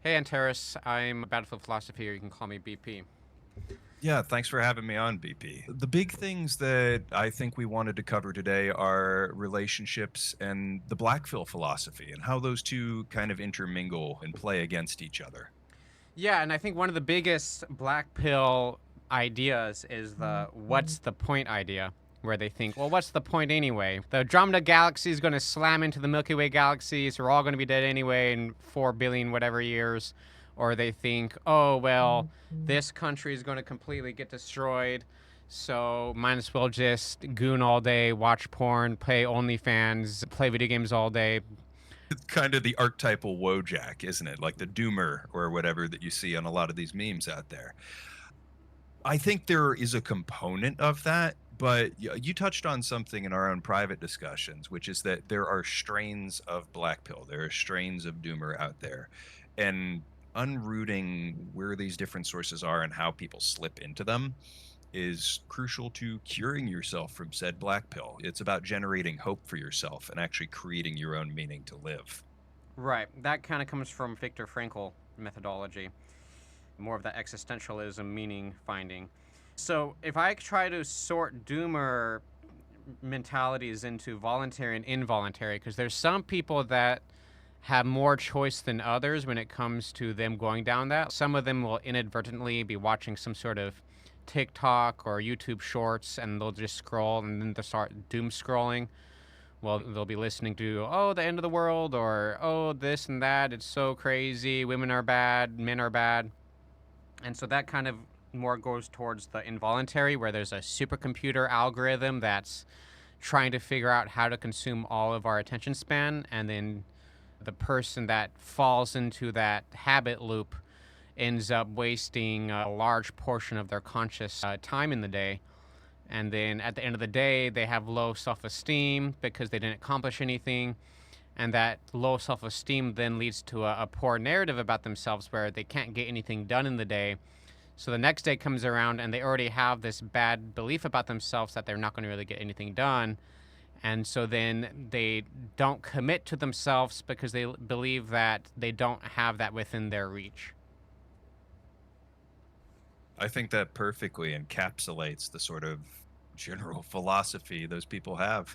Hey, Antares. I'm a Battlefield Philosophy, or you can call me BP. Yeah, thanks for having me on, BP. The big things that I think we wanted to cover today are relationships and the Blackpill philosophy and how those two kind of intermingle and play against each other. Yeah, and I think one of the biggest black pill ideas is the what's the point idea, where they think, well, what's the point anyway? The Andromeda Galaxy is going to slam into the Milky Way galaxy, so we're all going to be dead anyway in 4 billion whatever years. Or they think, oh, well, this country is going to completely get destroyed, so might as well just goon all day, watch porn, play OnlyFans, play video games all day. It's kind of the archetypal Wojak, isn't it? Like the doomer or whatever that you see on a lot of these memes out there. I think there is a component of that, but you touched on something in our own private discussions, which is that there are strains of black pill, there are strains of doomer out there, and unrooting where these different sources are and how people slip into them is crucial to curing yourself from said black pill. It's about generating hope for yourself and actually creating your own meaning to live. Right. That kind of comes from Viktor Frankl methodology, more of that existentialism meaning finding. So if I try to sort doomer mentalities into voluntary and involuntary, because there's some people that have more choice than others when it comes to them going down that. Some of them will inadvertently be watching some sort of TikTok or YouTube shorts and they'll just scroll and then they'll start doom scrolling. Well, they'll be listening to, oh, the end of the world, or, oh, this and that. It's so crazy. Women are bad. Men are bad. And so that kind of more goes towards the involuntary, where there's a supercomputer algorithm that's trying to figure out how to consume all of our attention span. And then the person that falls into that habit loop ends up wasting a large portion of their conscious time in the day. And then at the end of the day, they have low self esteem because they didn't accomplish anything. And that low self esteem then leads to a poor narrative about themselves where they can't get anything done in the day. So the next day comes around and they already have this bad belief about themselves that they're not going to really get anything done. And so then they don't commit to themselves because they believe that they don't have that within their reach. I think that perfectly encapsulates the sort of general philosophy those people have.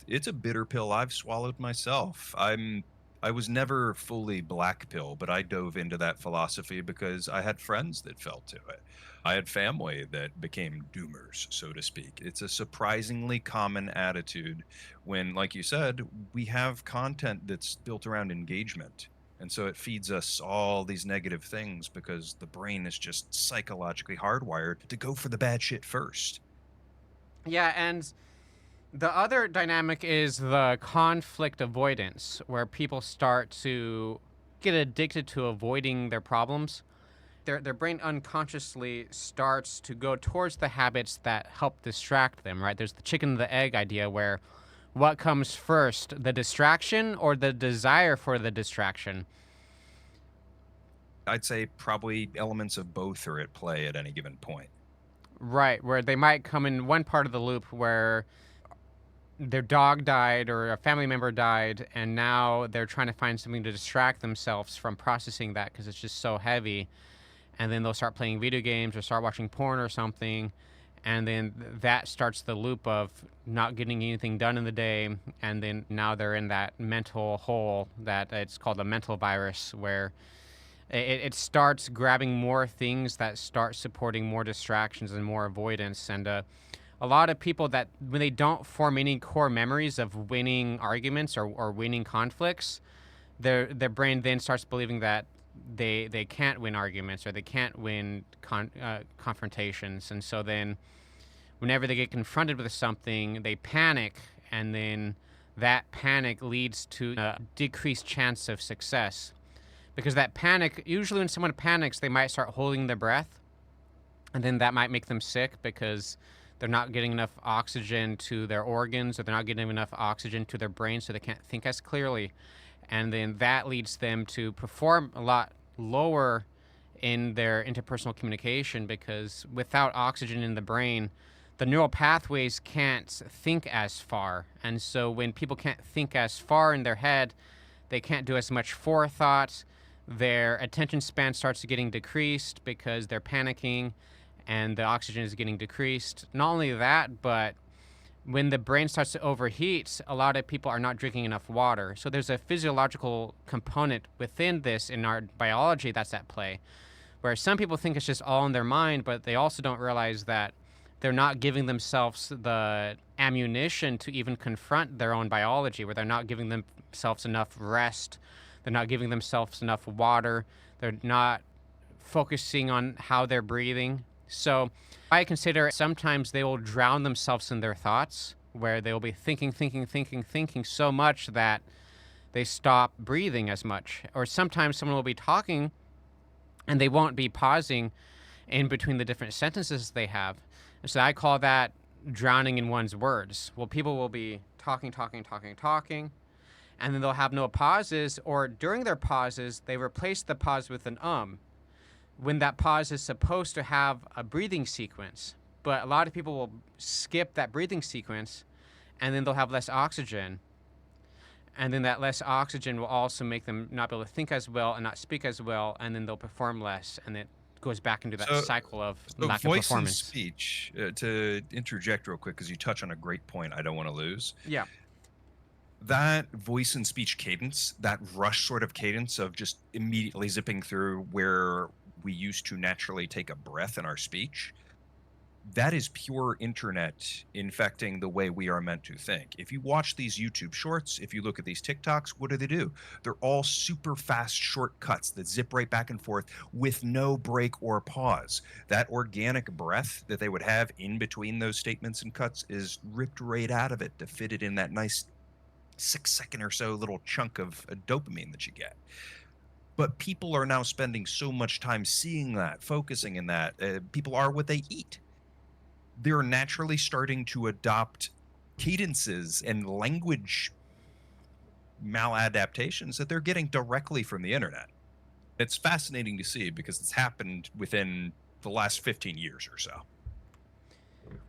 It's a bitter pill I've swallowed myself. I was never fully black pill, but I dove into that philosophy because I had friends that fell to it. I had family that became doomers, so to speak. It's a surprisingly common attitude when, like you said, we have content that's built around engagement. And so it feeds us all these negative things because the brain is just psychologically hardwired to go for the bad shit first. Yeah, and the other dynamic is the conflict avoidance, where people start to get addicted to avoiding their problems. Their brain unconsciously starts to go towards the habits that help distract them, right? There's the chicken and the egg idea where what comes first, the distraction or the desire for the distraction? I'd say probably elements of both are at play at any given point. Right, where they might come in one part of the loop where their dog died or a family member died, and now they're trying to find something to distract themselves from processing that because it's just so heavy. And then they'll start playing video games or start watching porn or something. And then that starts the loop of not getting anything done in the day. And then now they're in that mental hole that it's called a mental virus, where it starts grabbing more things that start supporting more distractions and more avoidance. And a lot of people that when they don't form any core memories of winning arguments or winning conflicts, their brain then starts believing that they can't win arguments or they can't win confrontations. And so then whenever they get confronted with something, they panic, and then that panic leads to a decreased chance of success. Because that panic, usually when someone panics, they might start holding their breath, and then that might make them sick because they're not getting enough oxygen to their organs, or they're not getting enough oxygen to their brain, so they can't think as clearly. And then that leads them to perform a lot lower in their interpersonal communication, because without oxygen in the brain, the neural pathways can't think as far. And so when people can't think as far in their head, they can't do as much forethought. their attention span starts getting decreased because they're panicking and the oxygen is getting decreased. Not only that, but when the brain starts to overheat, a lot of people are not drinking enough water. So there's a physiological component within this in our biology that's at play, where some people think it's just all in their mind, but they also don't realize that they're not giving themselves the ammunition to even confront their own biology, where they're not giving themselves enough rest, they're not giving themselves enough water, they're not focusing on how they're breathing. So I consider sometimes they will drown themselves in their thoughts, where they will be thinking so much that they stop breathing as much. Or sometimes someone will be talking and they won't be pausing in between the different sentences they have. And so I call that drowning in one's words. Well, people will be talking, and then they'll have no pauses, or during their pauses, they replace the pause with an when that pause is supposed to have a breathing sequence. But a lot of people will skip that breathing sequence, and then they'll have less oxygen. And then that less oxygen will also make them not be able to think as well and not speak as well, and then they'll perform less, and it goes back into that So, cycle of so lack of voice and performance. speech, to interject real quick, because you touch on a great point I don't want to lose. Yeah. That voice and speech cadence, that rush sort of cadence of just immediately zipping through where we used to naturally take a breath in our speech, that is pure internet infecting the way we are meant to think. If you watch these YouTube shorts, if you look at these TikToks, what do? They're all super fast shortcuts that zip right back and forth with no break or pause. That organic breath that they would have in between those statements and cuts is ripped right out of it to fit it in that nice 6 second or so little chunk of dopamine that you get. But people are now spending so much time seeing that, focusing in that. People are what they eat. They're naturally starting to adopt cadences and language maladaptations that they're getting directly from the internet. It's fascinating to see because it's happened within the last 15 years or so.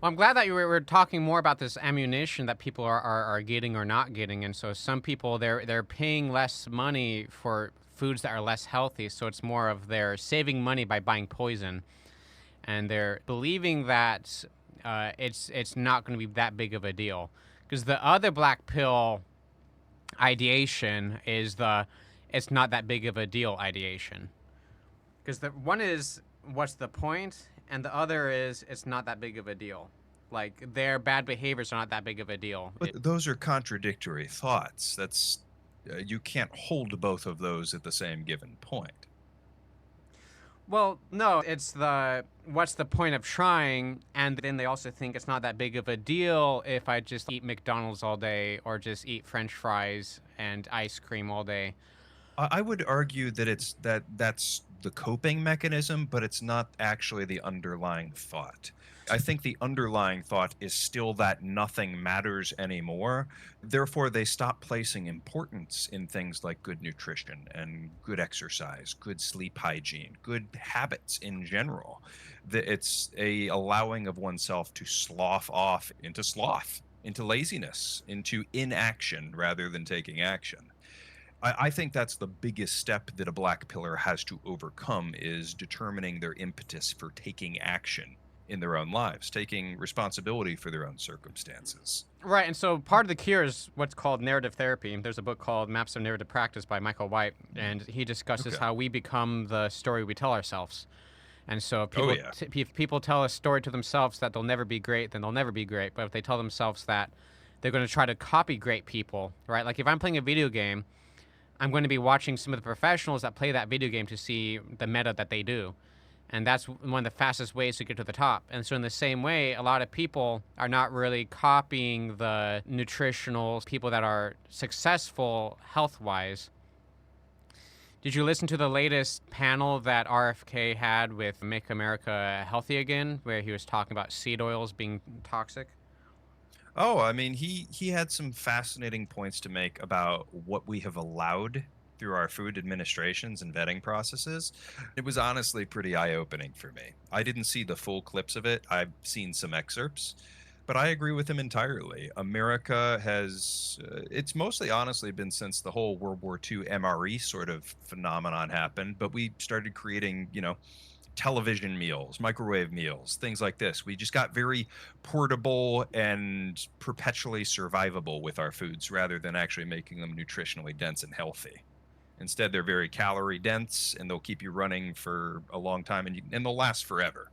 Well, I'm glad that we're talking more about this ammunition that people are getting or not getting. And so some people, they're paying less money for foods that are less healthy. So it's more of they're saving money by buying poison. And they're believing that it's not going to be that big of a deal. Because the other black pill ideation is the it's not that big of a deal ideation. Because the one is what's the point, and the other is it's not that big of a deal. Like their bad behaviors are not that big of a deal. But those are contradictory thoughts. That's you can't hold both of those at the same given point. Well, no, it's the what's the point of trying, and then they also think it's not that big of a deal if I just eat McDonald's all day or just eat French fries and ice cream all day. I would argue that that's the coping mechanism, but it's not actually the underlying thought. I think the underlying thought is still that nothing matters anymore. Therefore, they stop placing importance in things like good nutrition and good exercise, good sleep hygiene, good habits in general. It's a allowing of oneself to slough off into sloth, into laziness, into inaction rather than taking action. I think that's the biggest step that a black pillar has to overcome is determining their impetus for taking action in their own lives, taking responsibility for their own circumstances. Right, and so part of the cure is what's called narrative therapy. There's a book called Maps of Narrative Practice by Michael White, and he discusses Okay. how we become the story we tell ourselves. And so Oh yeah. if people tell a story to themselves that they'll never be great, then they'll never be great. But if they tell themselves that they're going to try to copy great people, right? Like if I'm playing a video game, I'm going to be watching some of the professionals that play that video game to see the meta that they do. And that's one of the fastest ways to get to the top. And so in the same way, a lot of people are not really copying the nutritional people that are successful health-wise. Did you listen to the latest panel that RFK had with Make America Healthy Again, where he was talking about seed oils being toxic? Oh, I mean, he had some fascinating points to make about what we have allowed through our food administrations and vetting processes. It was honestly pretty eye-opening for me. I didn't see the full clips of it. I've seen some excerpts, but I agree with him entirely. America has, it's mostly honestly been since the whole World War II MRE sort of phenomenon happened, but we started creating, television meals, microwave meals, things like this. We just got very portable and perpetually survivable with our foods rather than actually making them nutritionally dense and healthy. Instead, they're very calorie dense and they'll keep you running for a long time and they'll last forever,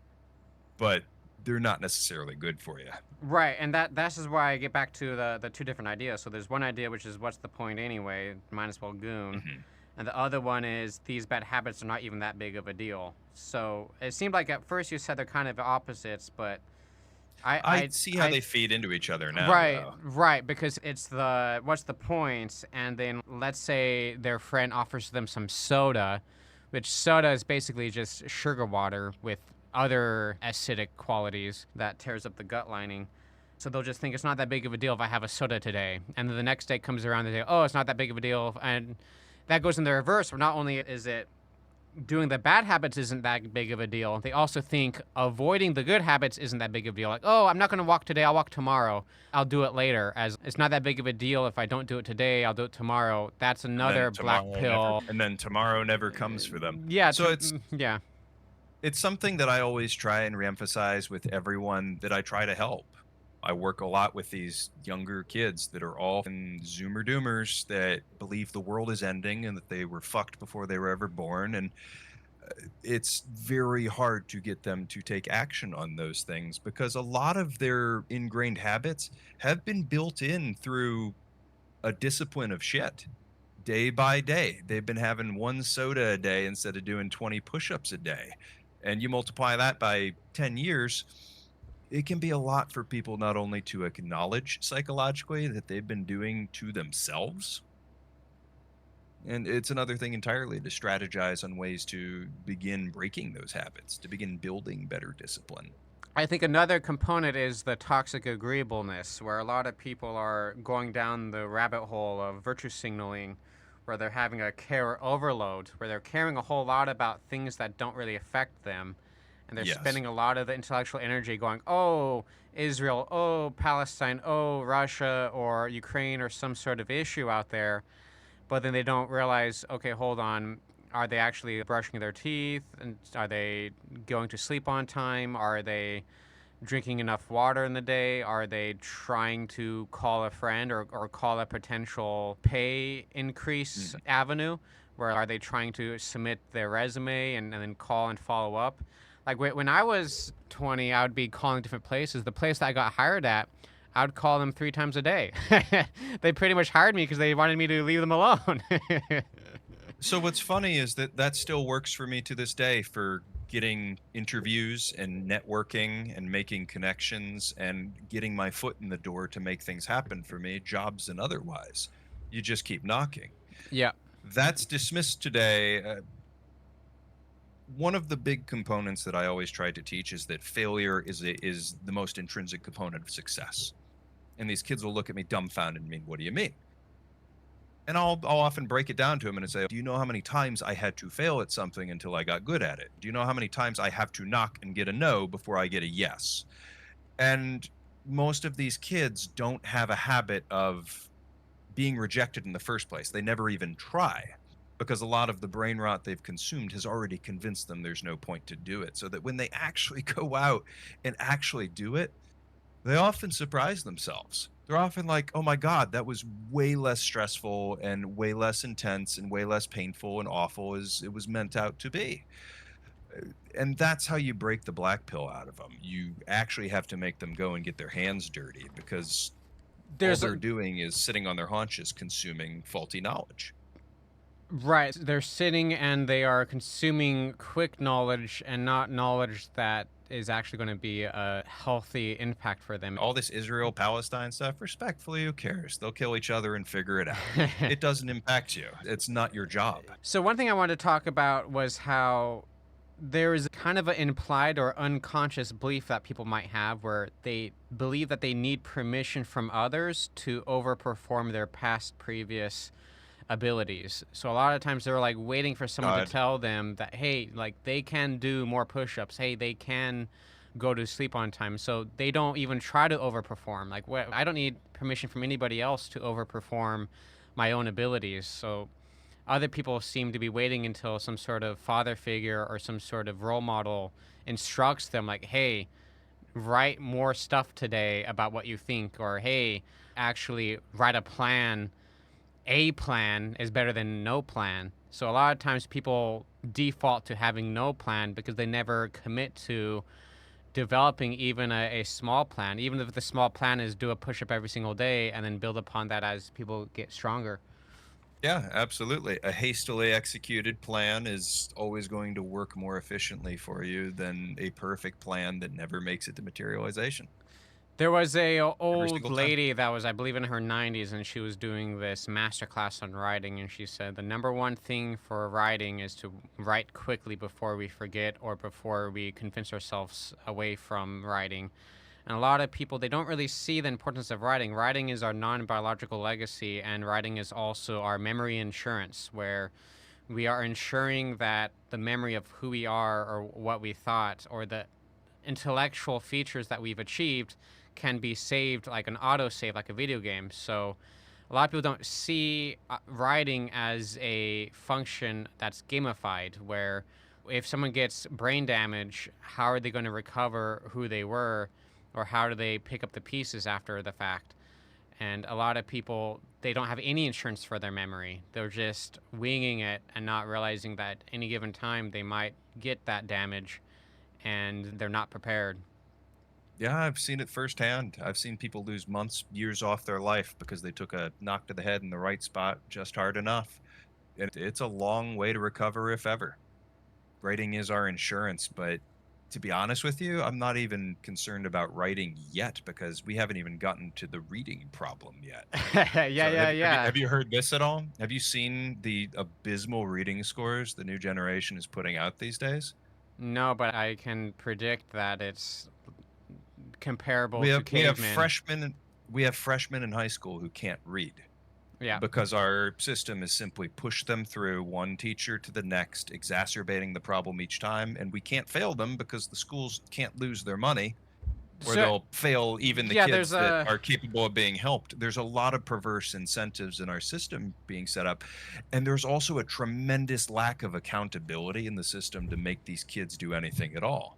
but they're not necessarily good for you. Right, and that's is why I get back to the two different ideas. So there's one idea which is what's the point anyway? Might as well goon. Mhm. And the other one is these bad habits are not even that big of a deal. So it seemed like at first you said they're kind of opposites, but I I I see how I they feed into each other now, right, though. right, because it's the what's the point? And then let's say their friend offers them some soda, which soda is basically just sugar water with other acidic qualities that tears up the gut lining. So they'll just think it's not that big of a deal if I have a soda today. And then the next day comes around and they say, oh, it's not that big of a deal. And that goes in the reverse. Where not only is it doing the bad habits isn't that big of a deal, they also think avoiding the good habits isn't that big of a deal. Like, oh, I'm not going to walk today. I'll walk tomorrow. I'll do it later. As it's not that big of a deal if I don't do it today. I'll do it tomorrow. That's another black pill. And then tomorrow never comes for them. Yeah, So it's yeah. it's something that I always try and reemphasize with everyone that I try to help. I work a lot with these younger kids that are all in Zoomer Doomers that believe the world is ending and that they were fucked before they were ever born. And it's very hard to get them to take action on those things because a lot of their ingrained habits have been built in through a discipline of shit. Day by day, they've been having one soda a day instead of doing 20 push-ups a day. And you multiply that by 10 years, it can be a lot for people not only to acknowledge psychologically that they've been doing to themselves, and it's another thing entirely to strategize on ways to begin breaking those habits, to begin building better discipline. I think another component is the toxic agreeableness, where a lot of people are going down the rabbit hole of virtue signaling, where they're having a care overload, where they're caring a whole lot about things that don't really affect them. And they're Yes. spending a lot of the intellectual energy going, oh, Israel, oh, Palestine, oh, Russia, or Ukraine, or some sort of issue out there. But then they don't realize, okay, hold on. Are they actually brushing their teeth? And are they going to sleep on time? Are they drinking enough water in the day? Are they trying to call a friend or call a potential pay increase Mm. avenue? Where are they trying to submit their resume and then call and follow up? Like when I was 20, I would be calling different places. The place that I got hired at, I would call them 3 times a day. They pretty much hired me because they wanted me to leave them alone. So what's funny is that that still works for me to this day for getting interviews and networking and making connections and getting my foot in the door to make things happen for me, jobs and otherwise. You just keep knocking. Yeah. That's dismissed today. One of the big components that I always try to teach is that failure is the most intrinsic component of success. And these kids will look at me dumbfounded and mean, "What do you mean?" And I'll often break it down to them and say, "Do you know how many times I had to fail at something until I got good at it? Do you know how many times I have to knock and get a no before I get a yes?" And most of these kids don't have a habit of being rejected in the first place. They never even try because a lot of the brain rot they've consumed has already convinced them there's no point to do it. So that when they actually go out and actually do it, they often surprise themselves. They're often like, "Oh my god, that was way less stressful and way less intense and way less painful and awful as it was meant out to be." And that's how you break the black pill out of them. You actually have to make them go and get their hands dirty because all There's they're doing is sitting on their haunches consuming faulty knowledge. Right. They're sitting and they are consuming quick knowledge and not knowledge that is actually going to be a healthy impact for them. All this Israel Palestine stuff, respectfully, who cares? They'll kill each other and figure it out. It doesn't impact you. It's not your job. So, one thing I wanted to talk about was how there is kind of an implied or unconscious belief that people might have where they believe that they need permission from others to overperform their past previous abilities. So a lot of times they're like waiting for someone to God. tell them that, hey, like they can do more push-ups. Hey, they can go to sleep on time. So they don't even try to overperform. Like, I don't need permission from anybody else to overperform my own abilities. So other people seem to be waiting until some sort of father figure or some sort of role model instructs them, like, hey, write more stuff today about what you think, or hey, actually write a plan. A plan is better than no plan. So a lot of times people default to having no plan because they never commit to developing even a small plan, even if the small plan is do a push up every single day and then build upon that as people get stronger. Yeah, absolutely. A hastily executed plan is always going to work more efficiently for you than a perfect plan that never makes it to materialization There was a every old single time. lady that was, I believe, in her 90s, and she was doing this master class on writing, and she said the number one thing for writing is to write quickly before we forget or before we convince ourselves away from writing. And a lot of people, they don't really see the importance of writing. Writing is our non-biological legacy, and writing is also our memory insurance, where we are ensuring that the memory of who we are or what we thought or the intellectual features that we've achieved can be saved like an autosave, like a video game. So a lot of people don't see writing as a function that's gamified, where if someone gets brain damage, how are they going to recover who they were, or how do they pick up the pieces after the fact? And a lot of people, they don't have any insurance for their memory. They're just winging it and not realizing that any given time they might get that damage and they're not prepared. Yeah, I've seen it firsthand. I've seen people lose months, years off their life because they took a knock to the head in the right spot just hard enough. And it's a long way to recover, if ever. Writing is our insurance, but to be honest with you, I'm not even concerned about writing yet because we haven't even gotten to the reading problem yet. Yeah, So yeah, yeah. have you heard this at all? Have you seen the abysmal reading scores the new generation is putting out these days? No, but I can predict that it's comparable We to have we have cavemen. freshmen we have freshmen in high school who can't read Yeah. because our system is simply push them through one teacher to the next, exacerbating the problem each time, and we can't fail them because the schools can't lose their money or So, they'll fail even the yeah, there's kids that a. are capable of being helped. There's a lot of perverse incentives in our system being set up. And there's also a tremendous lack of accountability in the system to make these kids do anything at all.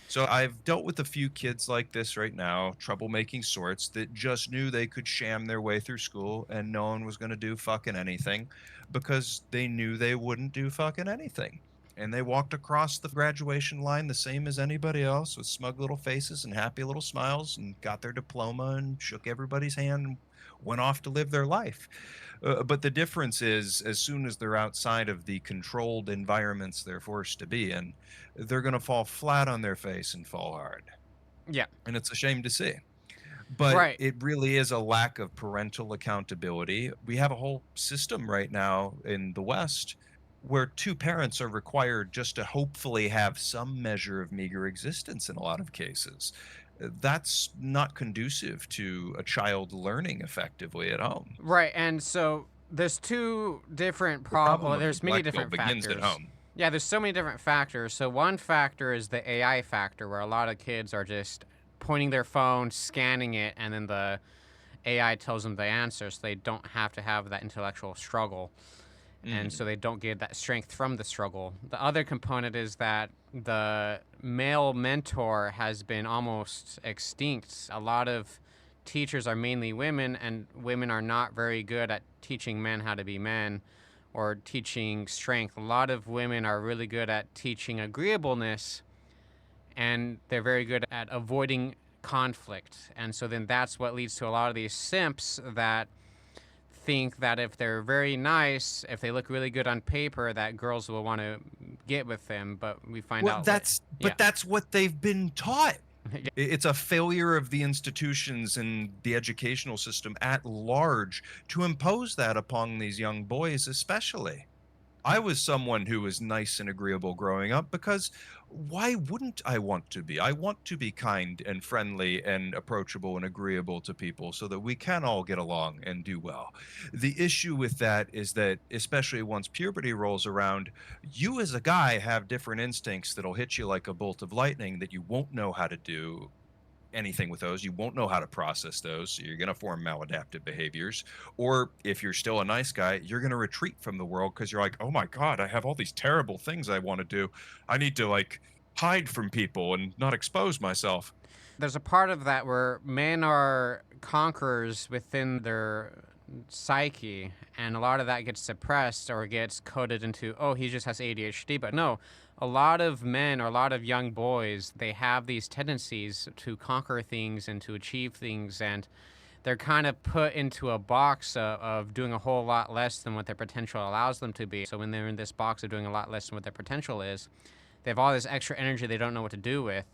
So I've dealt with a few kids like this right now, troublemaking sorts that just knew they could sham their way through school and no one was going to do fucking anything because they knew they wouldn't do fucking anything. And they walked across the graduation line the same as anybody else with smug little faces and happy little smiles and got their diploma and shook everybody's hand and went off to live their life. But the difference is, as soon as they're outside of the controlled environments they're forced to be in, they're going to fall flat on their face and fall hard. Yeah. And it's a shame to see. But Right. it really is a lack of parental accountability. We have a whole system right now in the West where two parents are required just to hopefully have some measure of meager existence in a lot of cases. That's not conducive to a child learning effectively at home. Right. And so there's two different The problem well, with the there's many black pill different begins at factors. home. Yeah, there's so many different factors. So one factor is the AI factor, where a lot of kids are just pointing their phone, scanning it, and then the AI tells them the answer, so they don't have to have that intellectual struggle, and Mhm. so they don't get that strength from the struggle. The other component is that the male mentor has been almost extinct. A lot of teachers are mainly women, and women are not very good at teaching men how to be men or teaching strength. A lot of women are really good at teaching agreeableness, and they're very good at avoiding conflict. And so then that's what leads to a lot of these simps that think that if they're very nice, if they look really good on paper, that girls will want to get with them. But we find Well, out later. that's Yeah. but that's what they've been taught. Yeah. It's a failure of the institutions and the educational system at large to impose that upon these young boys, especially. I was someone who was nice and agreeable growing up because why wouldn't I want to be? I want to be kind and friendly and approachable and agreeable to people so that we can all get along and do well. The issue with that is that, especially once puberty rolls around, you as a guy have different instincts that'll hit you like a bolt of lightning that you won't know how to do anything with those. You won't know how to process those. So you're going to form maladaptive behaviors. Or if you're still a nice guy, you're going to retreat from the world because you're like, oh my God, I have all these terrible things I want to do. I need to like hide from people and not expose myself. There's a part of that where men are conquerors within their psyche, and a lot of that gets suppressed or gets coded into, oh, he just has ADHD. But no, a lot of men or a lot of young boys, they have these tendencies to conquer things and to achieve things, and they're kind of put into a box of doing a whole lot less than what their potential allows them to be. So when they're in this box of doing a lot less than what their potential is, they have all this extra energy they don't know what to do with,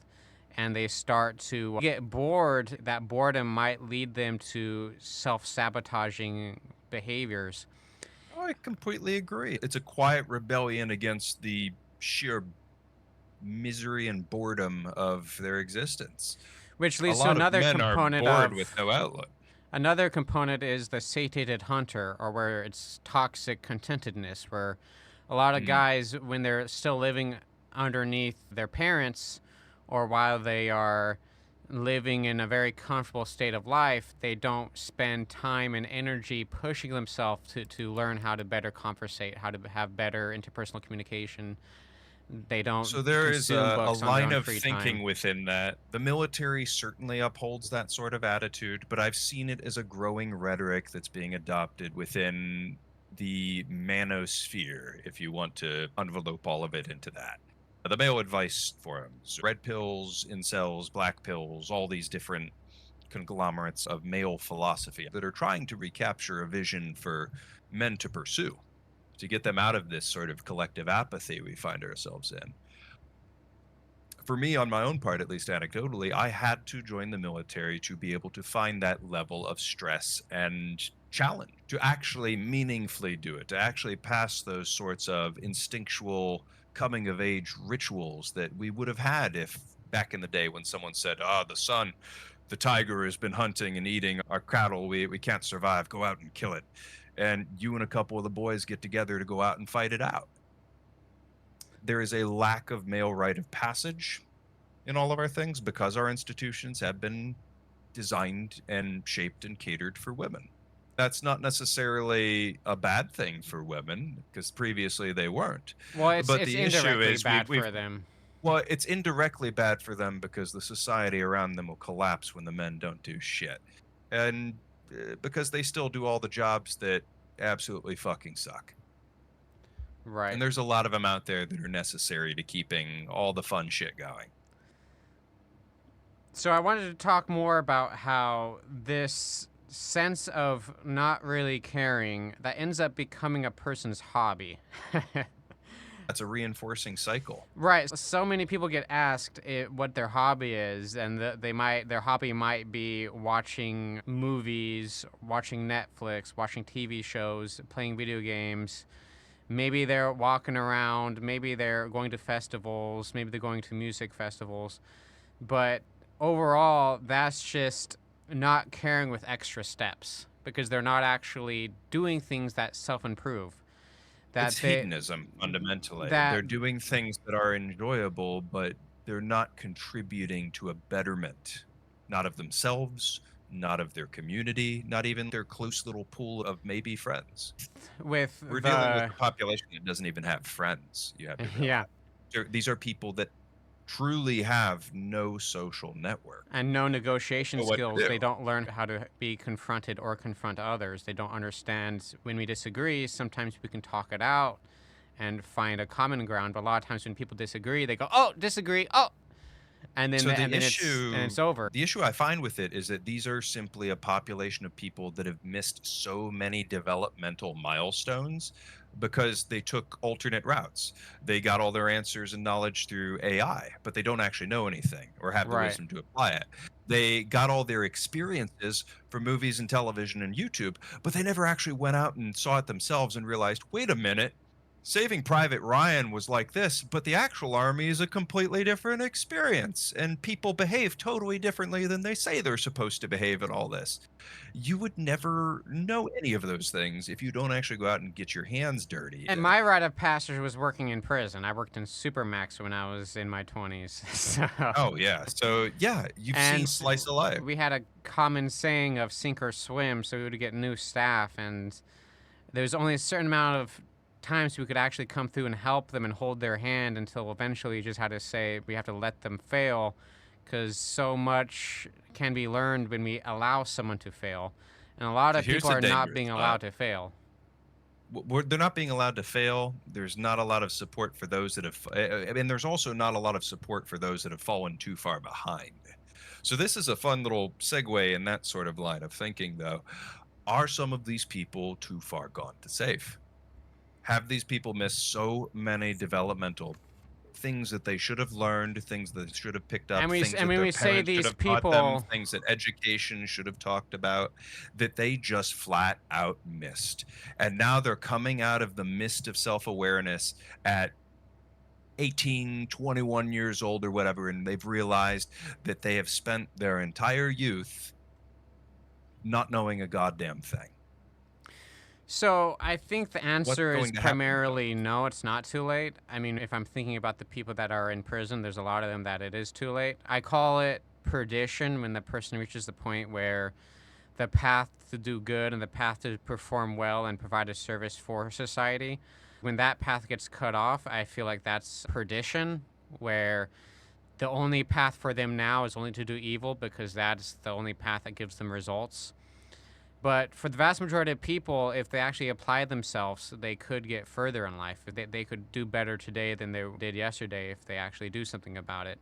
and they start to get bored. That boredom might lead them to self-sabotaging behaviors, Oh, I completely agree. It's a quiet rebellion against the sheer misery and boredom of their existence. which A leads to lot of another men are component bored with of no outlet. another component is the satiated hunter, or where it's toxic contentedness, where a lot of Mm. guys, when they're still living underneath their parents, or while they are living in a very comfortable state of life, they don't spend time and energy pushing themselves to learn how to better conversate, how to have better interpersonal communication. They don't So there is consume a books on their line own of free time. thinking within that. The military certainly upholds that sort of attitude, but I've seen it as a growing rhetoric that's being adopted within the manosphere, if you want to envelope all of it into that. The male advice forums, red pills, incels, black pills, all these different conglomerates of male philosophy that are trying to recapture a vision for men to pursue, to get them out of this sort of collective apathy we find ourselves in. For me, on my own part, at least anecdotally, I had to join the military to be able to find that level of stress and challenge, to actually meaningfully do it, to actually pass those sorts of instinctual coming of age rituals that we would have had if back in the day when someone said, ah, the sun, the tiger has been hunting and eating our cattle. We can't survive. Go out and kill it. And you and a couple of the boys get together to go out and fight it out. There is a lack of male rite of passage in all of our things because our institutions have been designed and shaped and catered for women. That's not necessarily a bad thing for women because previously they weren't. Well, it's But it's the issue indirectly is bad we've for them. well, it's indirectly bad for them because the society around them will collapse when the men don't do shit. And because they still do all the jobs that absolutely fucking suck. Right. And there's a lot of them out there that are necessary to keeping all the fun shit going. So I wanted to talk more about how this sense of not really caring that ends up becoming a person's hobby. That's a reinforcing cycle. Right. So many people get asked what their hobby is, and their hobby might be watching movies, watching Netflix, watching TV shows, playing video games. Maybe they're walking around. Maybe they're going to festivals. Maybe they're going to music festivals. But overall, that's just not caring with extra steps because they're not actually doing things that self improve. It's That they hedonism fundamentally. that They're doing things that are enjoyable, but they're not contributing to a betterment, not of themselves, not of their community, not even their close little pool of maybe friends. with We're dealing with the a population that doesn't even have friends, you have to yeah, realize. These are people that truly have no social network. and no negotiation Know what to skills. do. They don't learn how to be confronted or confront others. They don't understand when we disagree. Sometimes we can talk it out and find a common ground. But a lot of times when people disagree, they go, "Oh, disagree. Oh," So and then it's over. the issue I find with it is that these are simply a population of people that have missed so many developmental milestones because they took alternate routes. They got all their answers and knowledge through AI, but they don't actually know anything or have the Right. wisdom to apply it. They got all their experiences from movies and television and YouTube, but they never actually went out and saw it themselves and realized, wait a minute, Saving Private Ryan was like this, but the actual army is a completely different experience, and people behave totally differently than they say they're supposed to behave in all this. You would never know any of those things if you don't actually go out and get your hands dirty. And my rite of passage was working in prison. I worked in Supermax when I was in my 20s. So, Oh yeah, so yeah, you've seen and slice of life. we had a common saying of sink or swim, so we would get new staff, and there was only a certain amount of times we could actually come through and help them and hold their hand until eventually you just had to say we have to let them fail because so much can be learned when we allow someone to fail. And a lot So of here's people the are not dangerous being thought. allowed to fail. They're not being allowed to fail. There's not a lot of support for those that have, and there's also not a lot of support for those that have fallen too far behind. So this is a fun little segue in that sort of line of thinking, though. Are some of these people too far gone to save? Have these people missed so many developmental things that they should have learned, things that they should have picked up, things And that when their we say parents should these have taught them, people, things that education should have talked about, that they just flat out missed. And now they're coming out of the mist of self-awareness at 18, 21 years old or whatever, and they've realized that they have spent their entire youth not knowing a goddamn thing. so I think the What's answer is going to happen to those? primarily no, it's not too late. I mean, if I'm thinking about the people that are in prison, there's a lot of them that it is too late. I call it perdition when the person reaches the point where the path to do good and the path to perform well and provide a service for society, when that path gets cut off, I feel like that's perdition, where the only path for them now is only to do evil because that's the only path that gives them results. But for the vast majority of people, if they actually apply themselves, they could get further in life. They could do better today than they did yesterday if they actually do something about it.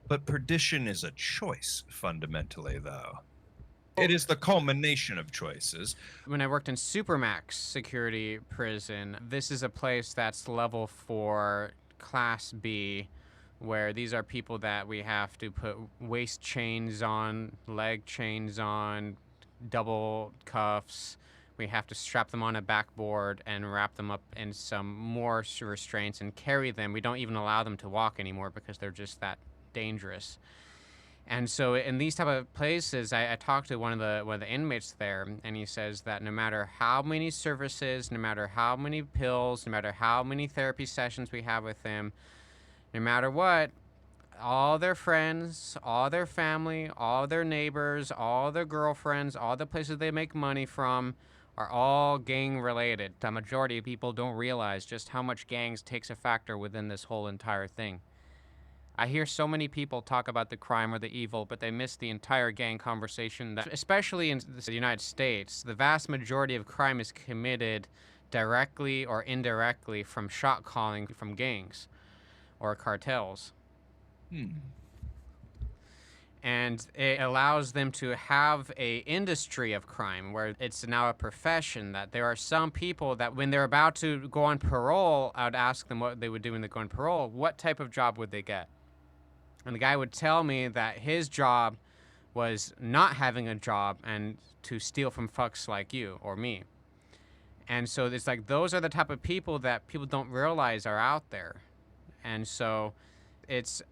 But perdition is a choice fundamentally, though. It is the culmination of choices. When I worked in Supermax security prison, this is a place that's level for Class B, where these are people that we have to put waist chains on, leg chains on, double cuffs. We have to strap them on a backboard and wrap them up in some more restraints and carry them. We don't even allow them to walk anymore because they're just that dangerous. And so in these type of places, I talked to one of the inmates there, and he says that no matter how many services, no matter how many pills, no matter how many therapy sessions we have with them, no matter what, all their friends, all their family, all their neighbors, all their girlfriends, all the places they make money from are all gang related. The majority of people don't realize just how much gangs takes a factor within this whole entire thing. I hear so many people talk about the crime or the evil, but they miss the entire gang conversation. That, especially in the United States, the vast majority of crime is committed directly or indirectly from shot calling from gangs or cartels. Hmm. And it allows them to have a industry of crime where it's now a profession. That there are some people that when they're about to go on parole, I would ask them what they would do when they go on parole. What type of job would they get? And the guy would tell me that his job was not having a job and to steal from fucks like you or me. And so it's like those are the type of people that people don't realize are out there. And so it's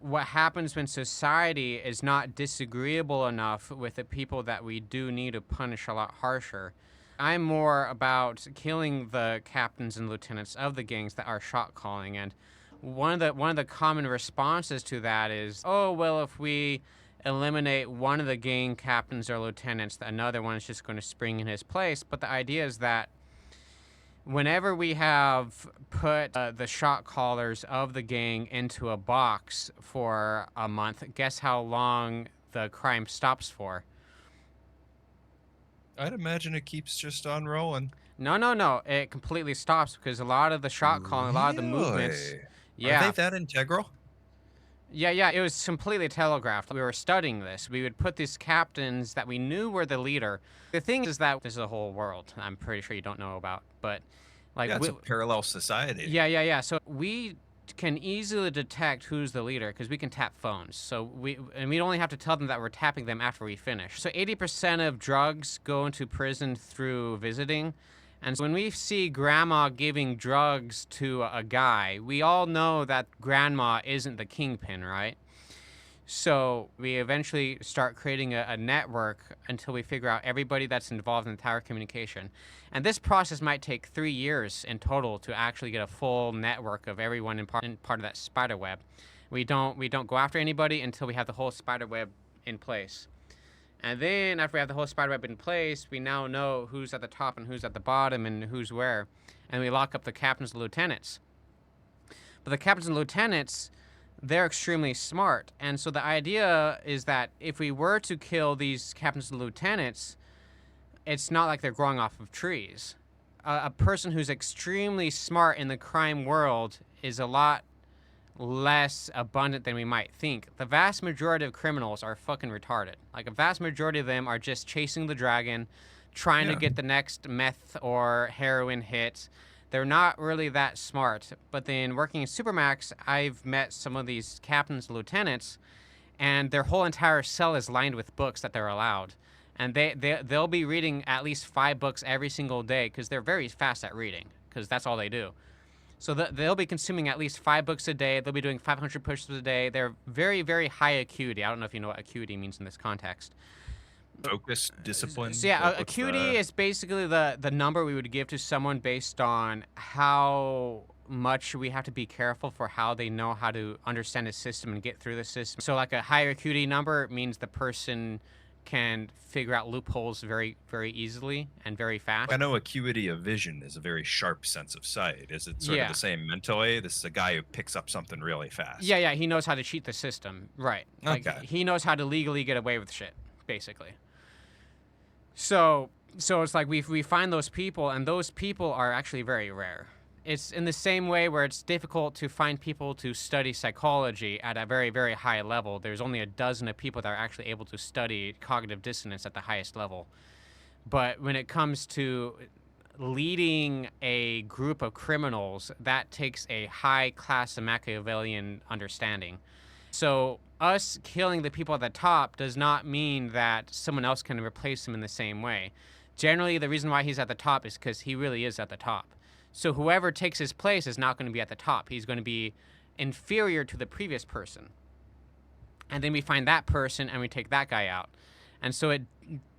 what happens when society is not disagreeable enough with the people that we do need to punish a lot harsher. I'm more about killing the captains and lieutenants of the gangs that are shot calling, and one of the common responses to that is, oh well, if we eliminate one of the gang captains or lieutenants, another one is just going to spring in his place. But the idea is that whenever we have put the shot callers of the gang into a box for a month, guess how long the crime stops for? I'd imagine it keeps just on rolling. No, no, no. It completely stops because a lot of the shot calling, a lot of the movements, Really? Are they yeah, that integral? yeah, it was completely telegraphed. We were studying this. We would put these captains that we knew were the leader. The thing is that this is a whole world I'm pretty sure you don't know about, but like, Yeah, it's a parallel society. yeah. So we can easily detect who's the leader because we can tap phones. So we only have to tell them that we're tapping them after we finish. So 80% of drugs go into prison through visiting, And so when we see grandma giving drugs to a guy, we all know that grandma isn't the kingpin, right? So we eventually start creating a network until we figure out everybody that's involved in the tower communication. And this process might take 3 years in total to actually get a full network of everyone in part of that spider web. We don't go after anybody until we have the whole spider web in place. And then after we have the whole spider web in place, we now know who's at the top and who's at the bottom and who's where. And we lock up the captains and lieutenants. But the captains and lieutenants, they're extremely smart. And so the idea is that if we were to kill these captains and lieutenants, it's not like they're growing off of trees. A person who's extremely smart in the crime world is a lot less abundant than we might think. The vast majority of criminals are fucking retarded. Like, a vast majority of them are just chasing the dragon, trying to Yeah. get the next meth or heroin hit. They're not really that smart. But then working in Supermax, I've met some of these captains and lieutenants, and their whole entire cell is lined with books that they're allowed. And they'll be reading at least 5 books every single day because they're very fast at reading, because that's all they do. So they'll be consuming at least 5 books a day. They'll be doing 500 push-ups a day. They're very, very high acuity. I don't know if you know what acuity means in this context. Focus, discipline. So yeah, What's acuity is basically the number we would give to someone based on how much we have to be careful for how they know how to understand a system and get through the system. So like a higher acuity number means the person can figure out loopholes very, very easily and very fast. I know acuity of vision is a very sharp sense of sight. Is it sort of Yeah. the same mentally? This is a guy who picks up something really fast. Yeah, he knows how to cheat the system. Right. Like, Okay. he knows how to legally get away with shit, basically. So it's like we find those people, and those people are actually very rare. It's in the same way where it's difficult to find people to study psychology at a very, very high level. There's only a dozen of people that are actually able to study cognitive dissonance at the highest level. But when it comes to leading a group of criminals, that takes a high class of Machiavellian understanding. So us killing the people at the top does not mean that someone else can replace him in the same way. Generally, the reason why he's at the top is because he really is at the top. So whoever takes his place is not going to be at the top. He's going to be inferior to the previous person. And then we find that person and we take that guy out. And so it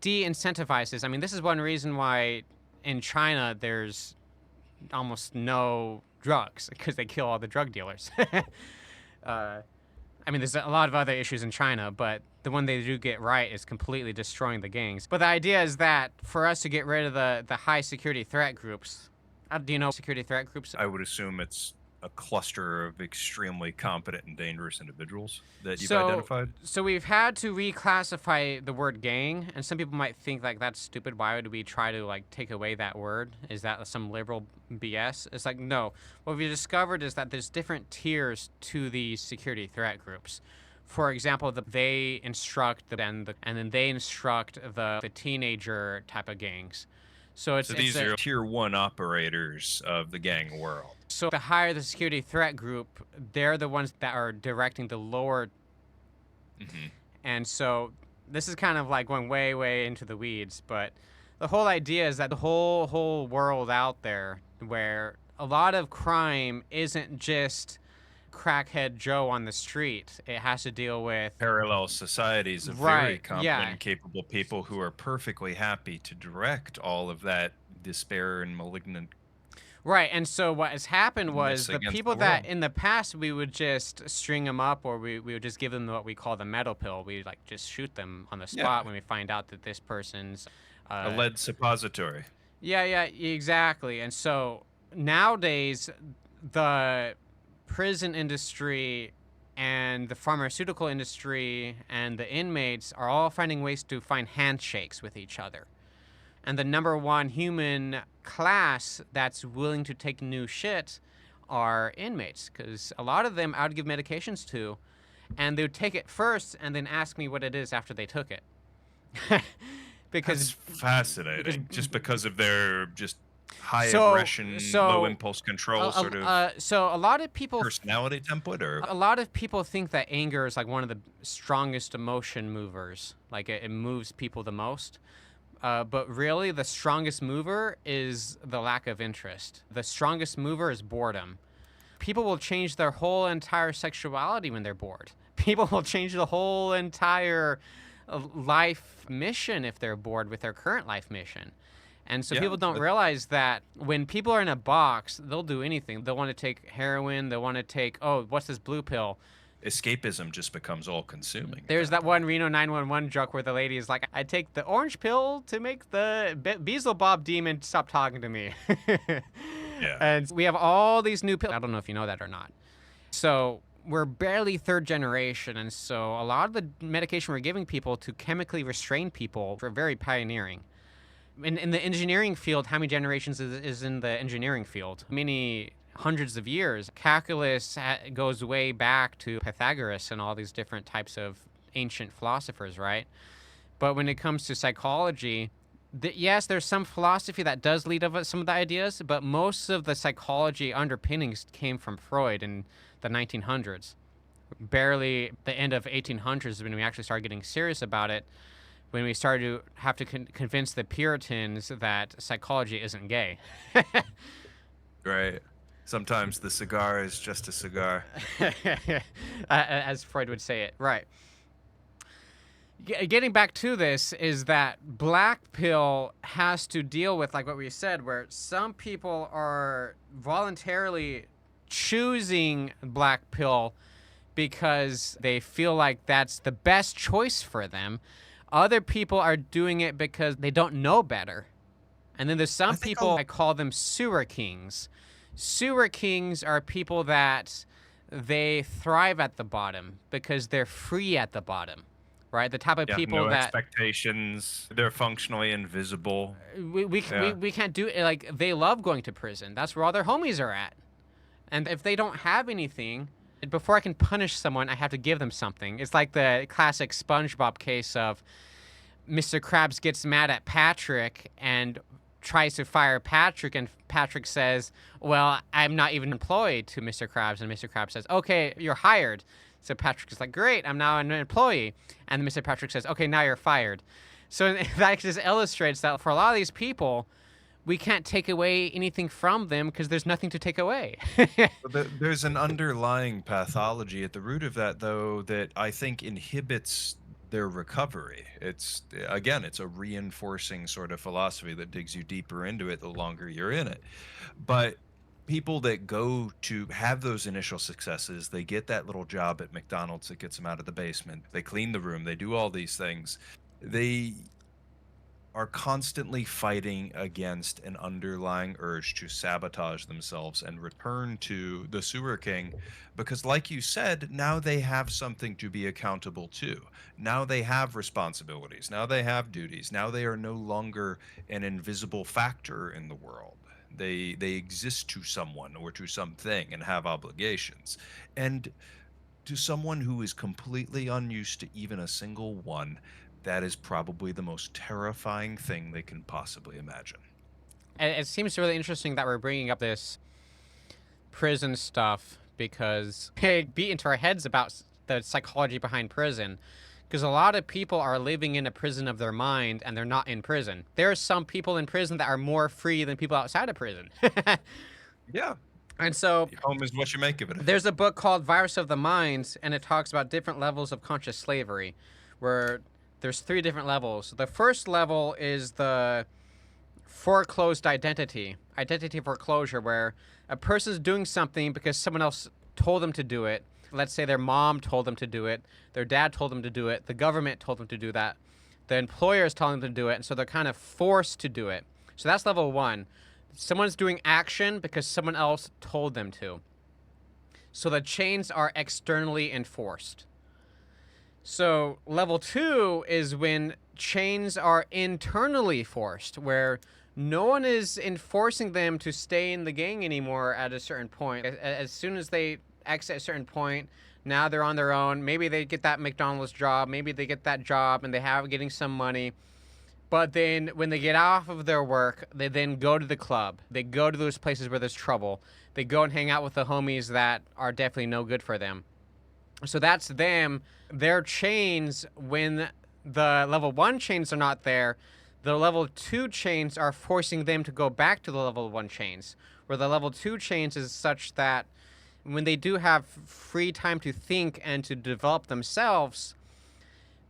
de-incentivizes. I mean, this is one reason why in China there's almost no drugs, because they kill all the drug dealers. I mean, there's a lot of other issues in China, but the one they do get right is completely destroying the gangs. But the idea is that for us to get rid of the high security threat groups, do you know security threat groups? I would assume it's a cluster of extremely competent and dangerous individuals that you've So, identified. so we've had to reclassify the word gang, and some people might think like that's stupid. Why would we try to like take away that word? Is that some liberal BS? It's like, no. What we discovered is that there's different tiers to these security threat groups. For example, they instruct and then they instruct the teenager type of gangs. So So these are tier one operators of the gang world. so the higher the security threat group, they're the ones that are directing the lower. Hmm. And so this is kind of like going way, way into the weeds, but the whole idea is that the whole world out there where a lot of crime isn't just crackhead Joe on the street. It has to deal with Parallel societies of very Right, competent yeah. and capable people who are perfectly happy to direct all of that despair and malignant. Right, and so what has happened was the Against people the that world. in the past we would just string them up, or we would just give them what we call the metal pill. We like just shoot them on the Yeah. spot when we find out that this person's A lead suppository. yeah, exactly. And so nowadays, the prison industry and the pharmaceutical industry and the inmates are all finding ways to find handshakes with each other. And the number one human class that's willing to take new shit are inmates, because a lot of them I would give medications to, and they would take it first and then ask me what it is after they took it. That's because fascinating. Just because of their just high so aggression, so low impulse control sort of so a lot of people personality template, or a lot of people think that anger is like one of the strongest emotion movers, like it moves people the most. But really, the strongest mover is the lack of interest. The strongest mover is boredom. People will change their whole entire sexuality when they're bored. People will change the whole entire life mission if they're bored with their current life mission. And so Yeah, people don't realize that when people are in a box, they'll do anything. They'll want to take heroin. They'll want to take, oh, what's this blue pill? escapism just becomes all consuming at There's that that point. one Reno 911 joke where the lady is like, I take the orange pill to make the Beelzebub demon stop talking to me. Yeah. And we have all these new pills. I don't know if you know that or not. So we're barely third generation. And so a lot of the medication we're giving people to chemically restrain people are very pioneering. In the engineering field, how many generations is in the engineering field? Many hundreds of years. Calculus goes way back to Pythagoras and all these different types of ancient philosophers, right? But when it comes to psychology, yes, there's some philosophy that does lead up some of the ideas, but most of the psychology underpinnings came from Freud in the 1900s. Barely the end of 1800s when we actually started getting serious about it, when we started to have to convince the Puritans that psychology isn't gay. Right. Sometimes the cigar is just a cigar. As Freud would say it. Right. Getting back to this is that black pill has to deal with, like what we said, where some people are voluntarily choosing black pill because they feel like that's the best choice for them. Other people are doing it because they don't know better. And then there's some people, I call them sewer kings. Sewer kings are people that they thrive at the bottom because they're free at the bottom, right? The type of Yeah, people no that expectations. They're functionally invisible. Yeah. we can't do it. Like, they love going to prison. That's where all their homies are at. And if they don't have anything, before I can punish someone, I have to give them something. It's like the classic SpongeBob case of Mr. Krabs gets mad at Patrick and tries to fire Patrick, and Patrick says, well, I'm not even employed, to Mr. Krabs, and Mr. Krabs says, okay, you're hired. So Patrick is like, great, I'm now an employee. And Mr. Patrick says, okay, now you're fired. So that just illustrates that for a lot of these people, we can't take away anything from them because there's nothing to take away. There's an underlying pathology at the root of that, though, that I think inhibits their recovery. It's again, it's a reinforcing sort of philosophy that digs you deeper into it the longer you're in it. But people that go to have those initial successes, they get that little job at McDonald's that gets them out of the basement. They clean the room, they do all these things. They are constantly fighting against an underlying urge to sabotage themselves and return to the sewer king because, like you said, now they have something to be accountable to. Now they have responsibilities. Now they have duties. Now they are no longer an invisible factor in the world. They exist to someone or to something and have obligations. And to someone who is completely unused to even a single one, that is probably the most terrifying thing they can possibly imagine. And it seems really interesting that we're bringing up this prison stuff because it beat into our heads about the psychology behind prison. Because a lot of people are living in a prison of their mind and they're not in prison. There are some people in prison that are more free than people outside of prison. Yeah. And so Home is what you make of it. there's a book called Virus of the Mind, and it talks about different levels of conscious slavery, where there's 3 different levels. The first level is the foreclosed identity foreclosure, where a person's doing something because someone else told them to do it. Let's say their mom told them to do it, their dad told them to do it, the government told them to do that, the employer is telling them to do it, and so they're kind of forced to do it. So that's level 1. Someone's doing action because someone else told them to. So the chains are externally enforced. So level 2 is when chains are internally forced, where no one is enforcing them to stay in the gang anymore at a certain point. As soon as they exit a certain point, now they're on their own. Maybe they get that McDonald's job. Maybe they get that job and they have getting some money. But then when they get off of their work, they then go to the club. They go to those places where there's trouble. They go and hang out with the homies that are definitely no good for them. So that's them. Their chains, when the level 1 chains are not there, The level 2 chains are forcing them to go back to the level 1 chains, where the level 2 chains is such that when they do have free time to think and to develop themselves,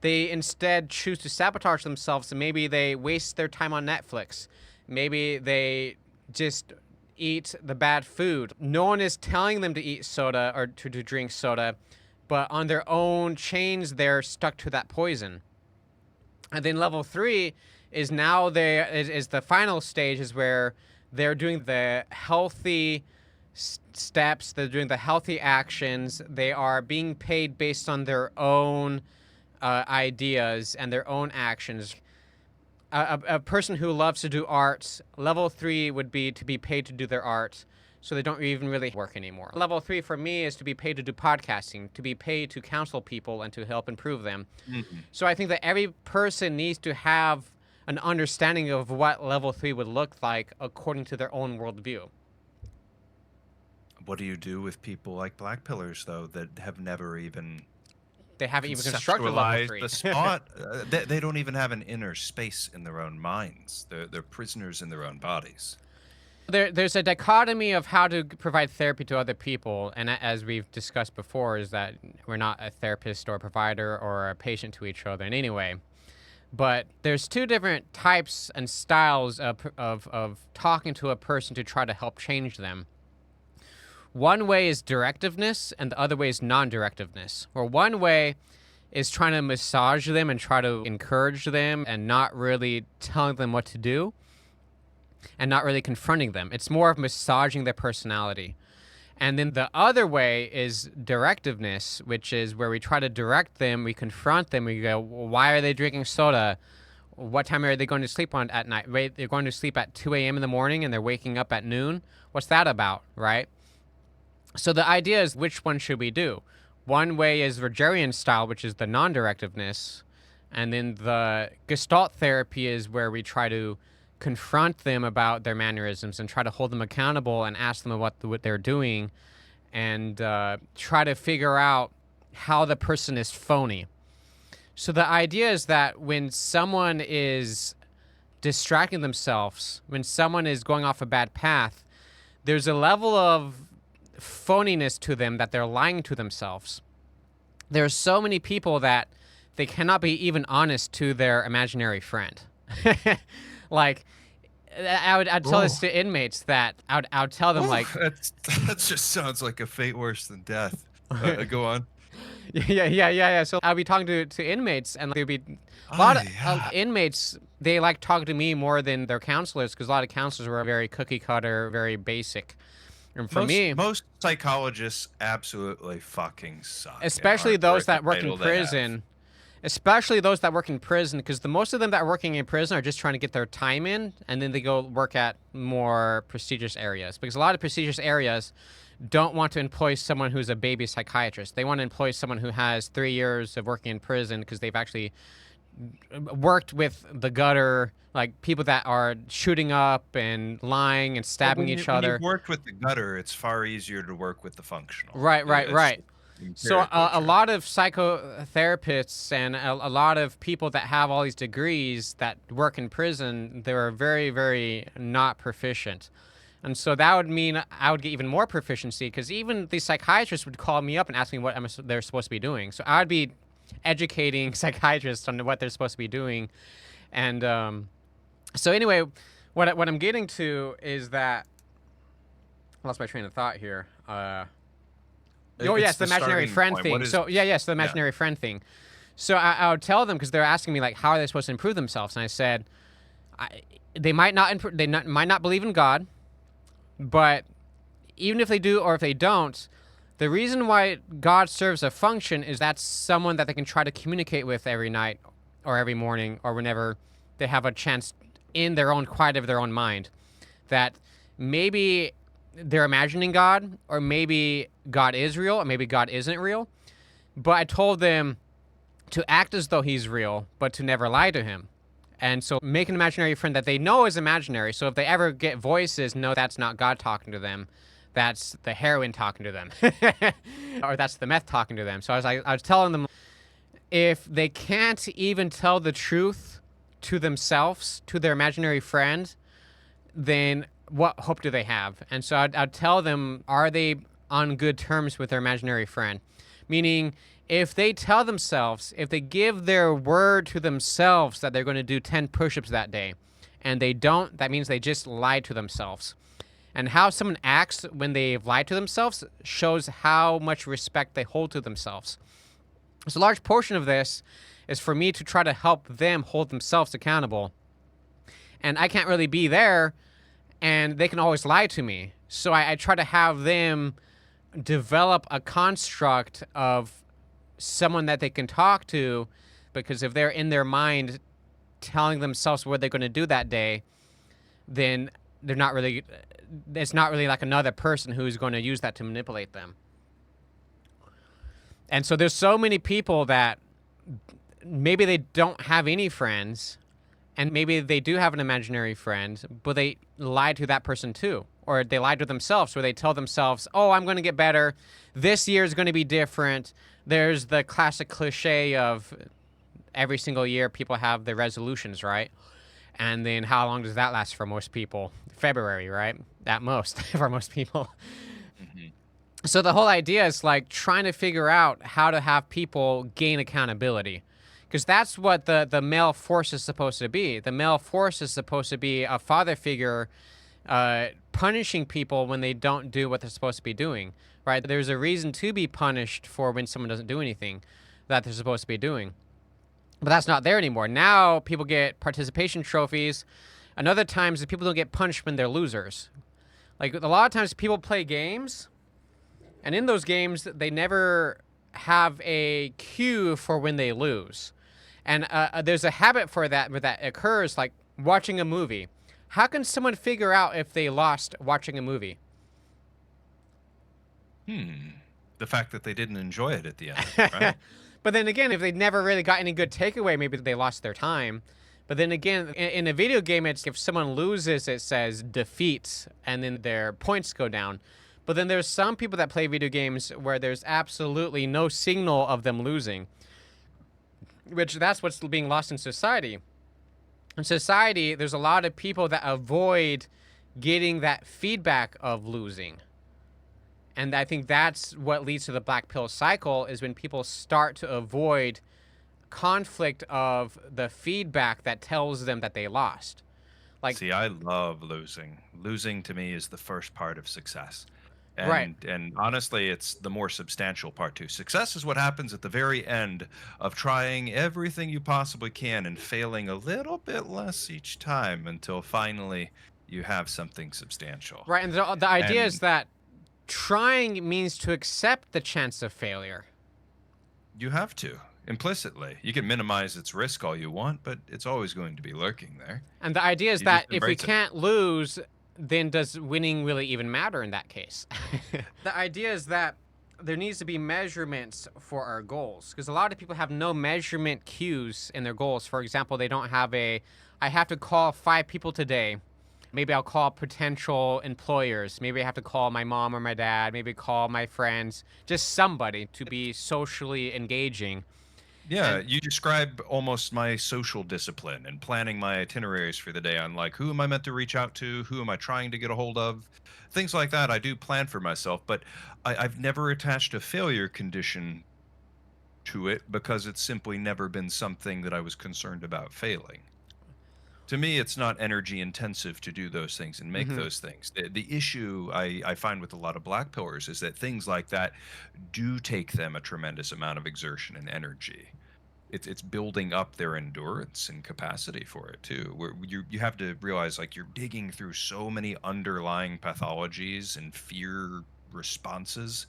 they instead choose to sabotage themselves, and maybe they waste their time on Netflix. Maybe they just eat the bad food. No one is telling them to eat soda or to drink soda, but on their own chains, they're stuck to that poison. And then level 3 is now is the final stage, is where they're doing the healthy steps, they're doing the healthy actions, they are being paid based on their own ideas and their own actions. A person who loves to do art, level 3 would be to be paid to do their art, so they don't even really work anymore. Level 3 for me is to be paid to do podcasting, to be paid to counsel people and to help improve them. Mhm. So I think that every person needs to have an understanding of what level 3 would look like according to their own worldview. What do you do with people like black pillars, though, that have never even They haven't even constructed level conceptualized 3. the spot? They don't even have an inner space in their own minds. They're prisoners in their own bodies. There's a dichotomy of how to provide therapy to other people, and as we've discussed before, is that we're not a therapist or a provider or a patient to each other in any way. But there's two different types and styles of talking to a person to try to help change them. One way is directiveness, and the other way is non-directiveness. Where one way is trying to massage them and try to encourage them and not really telling them what to do and not really confronting them. It's more of massaging their personality. And then the other way is directiveness, which is where we try to direct them, we confront them, we go, well, why are they drinking soda? What time are they going to sleep on at night? Wait, they're going to sleep at 2 a.m. in the morning and they're waking up at noon? What's that about, right? So the idea is, which one should we do? One way is Rogerian style, which is the non-directiveness. And then the Gestalt therapy is where we try to confront them about their mannerisms and try to hold them accountable and ask them what they're doing and try to figure out how the person is phony. So the idea is that when someone is distracting themselves, when someone is going off a bad path, there's a level of phoniness to them that they're lying to themselves. There are so many people that they cannot be even honest to their imaginary friend. Like, I'd tell this to inmates that I would tell them, like, that just sounds like a fate worse than death. Go on. yeah. So I'll be talking to inmates, and there'll be a lot of Yeah. inmates. They like talking to me more than their counselors, because a lot of counselors were very cookie cutter, very basic. And for me, Most psychologists absolutely fucking suck. and especially aren't those worth the that work in title they have. prison, especially those that work in prison, because the most of them that are working in prison are just trying to get their time in, and then they go work at more prestigious areas, because a lot of prestigious areas don't want to employ someone who's a baby psychiatrist. They want to employ someone who has 3 years of working in prison, because they've actually worked with the gutter, like people that are shooting up and lying and But stabbing each when other. you've worked with the gutter, it's far easier to work with the functional. Right. It's So empirically a true. lot of psychotherapists and a lot of people that have all these degrees that work in prison, they're very, very not proficient. And so that would mean I would get even more proficiency, because even the psychiatrists would call me up and ask me what they're supposed to be doing. So I would be educating psychiatrists on what they're supposed to be doing. And so anyway, what I'm getting to is that I lost my train of thought here. Oh, It's yes, the the imaginary starting friend point. thing. What is- So, yes, the imaginary friend thing. So I would tell them, because they're asking me, like, how are they supposed to improve themselves? And I said, they might might not believe in God, but even if they do or if they don't, the reason why God serves a function is that's someone that they can try to communicate with every night or every morning or whenever they have a chance in their own quiet of their own mind. That maybe they're imagining God, or maybe God is real, or maybe God isn't real. But I told them to act as though he's real, but to never lie to him. And so make an imaginary friend that they know is imaginary. So if they ever get voices, no, that's not God talking to them. That's the heroin talking to them. Or that's the meth talking to them. So I was telling them, if they can't even tell the truth to themselves, to their imaginary friend, then what hope do they have? And so I'd tell them, are they on good terms with their imaginary friend? Meaning, if they tell themselves, if they give their word to themselves that they're going to do 10 push ups that day, and they don't, that means they just lied to themselves. And how someone acts when they've lied to themselves shows how much respect they hold to themselves. So a large portion of this is for me to try to help them hold themselves accountable. And I can't really be there, and they can always lie to me. So I try to have them develop a construct of someone that they can talk to, because if they're in their mind telling themselves what they're going to do that day, then they're not really, it's not really like another person who's going to use that to manipulate them. And so there's so many people that maybe they don't have any friends, and maybe they do have an imaginary friend, but they lie to that person too. Or they lie to themselves, where they tell themselves, oh, I'm going to get better. This year is going to be different. There's the classic cliche of every single year people have their resolutions, right? And then how long does that last for most people? February, right? At most, for most people. Mhm. So the whole idea is like trying to figure out how to have people gain accountability. Because that's what the male force is supposed to be. The male force is supposed to be a father figure punishing people when they don't do what they're supposed to be doing, right? There's a reason to be punished for when someone doesn't do anything that they're supposed to be doing. But that's not there anymore. Now people get participation trophies, and other times people don't get punished when they're losers. Like a lot of times people play games, and in those games they never have a cue for when they lose. And there's a habit for that where that occurs, like watching a movie. How can someone figure out if they lost watching a movie? The fact that they didn't enjoy it at the end, right? But then again, if they never really got any good takeaway, maybe they lost their time. But then again, in a video game, it's if someone loses, it says defeat, and then their points go down. But then there's some people that play video games where there's absolutely no signal of them losing, which that's what's being lost in society. In society, there's a lot of people that avoid getting that feedback of losing. And I think that's what leads to the black pill cycle, is when people start to avoid conflict of the feedback that tells them that they lost. Like, See, I love losing. Losing to me is the first part of success. right. And honestly, it's the more substantial part too. Success is what happens at the very end of trying everything you possibly can and failing a little bit less each time until finally you have something substantial. Right. And the idea is And that trying means to accept the chance of failure. you have to implicitly. You can minimize its risk all you want, but it's always going to be lurking there. And the idea is You that just if we embrace it. can't lose, then does winning really even matter in that case? The idea is that there needs to be measurements for our goals, because a lot of people have no measurement cues in their goals. For example, they don't have I have to call 5 people today. Maybe I'll call potential employers. Maybe I have to call my mom or my dad. Maybe call my friends, just somebody to be socially engaging. Yeah, And you describe almost my social discipline and planning my itineraries for the day on like who am I meant to reach out to, who am I trying to get a hold of, things like that. I do plan for myself, but I've never attached a failure condition to it because it's simply never been something that I was concerned about failing. To me, it's not energy intensive to do those things and make mhm. those things. The issue I find with a lot of black pillars is that things like that do take them a tremendous amount of exertion and energy. It's building up their endurance and capacity for it too. Where you have to realize like you're digging through so many underlying pathologies and fear responses.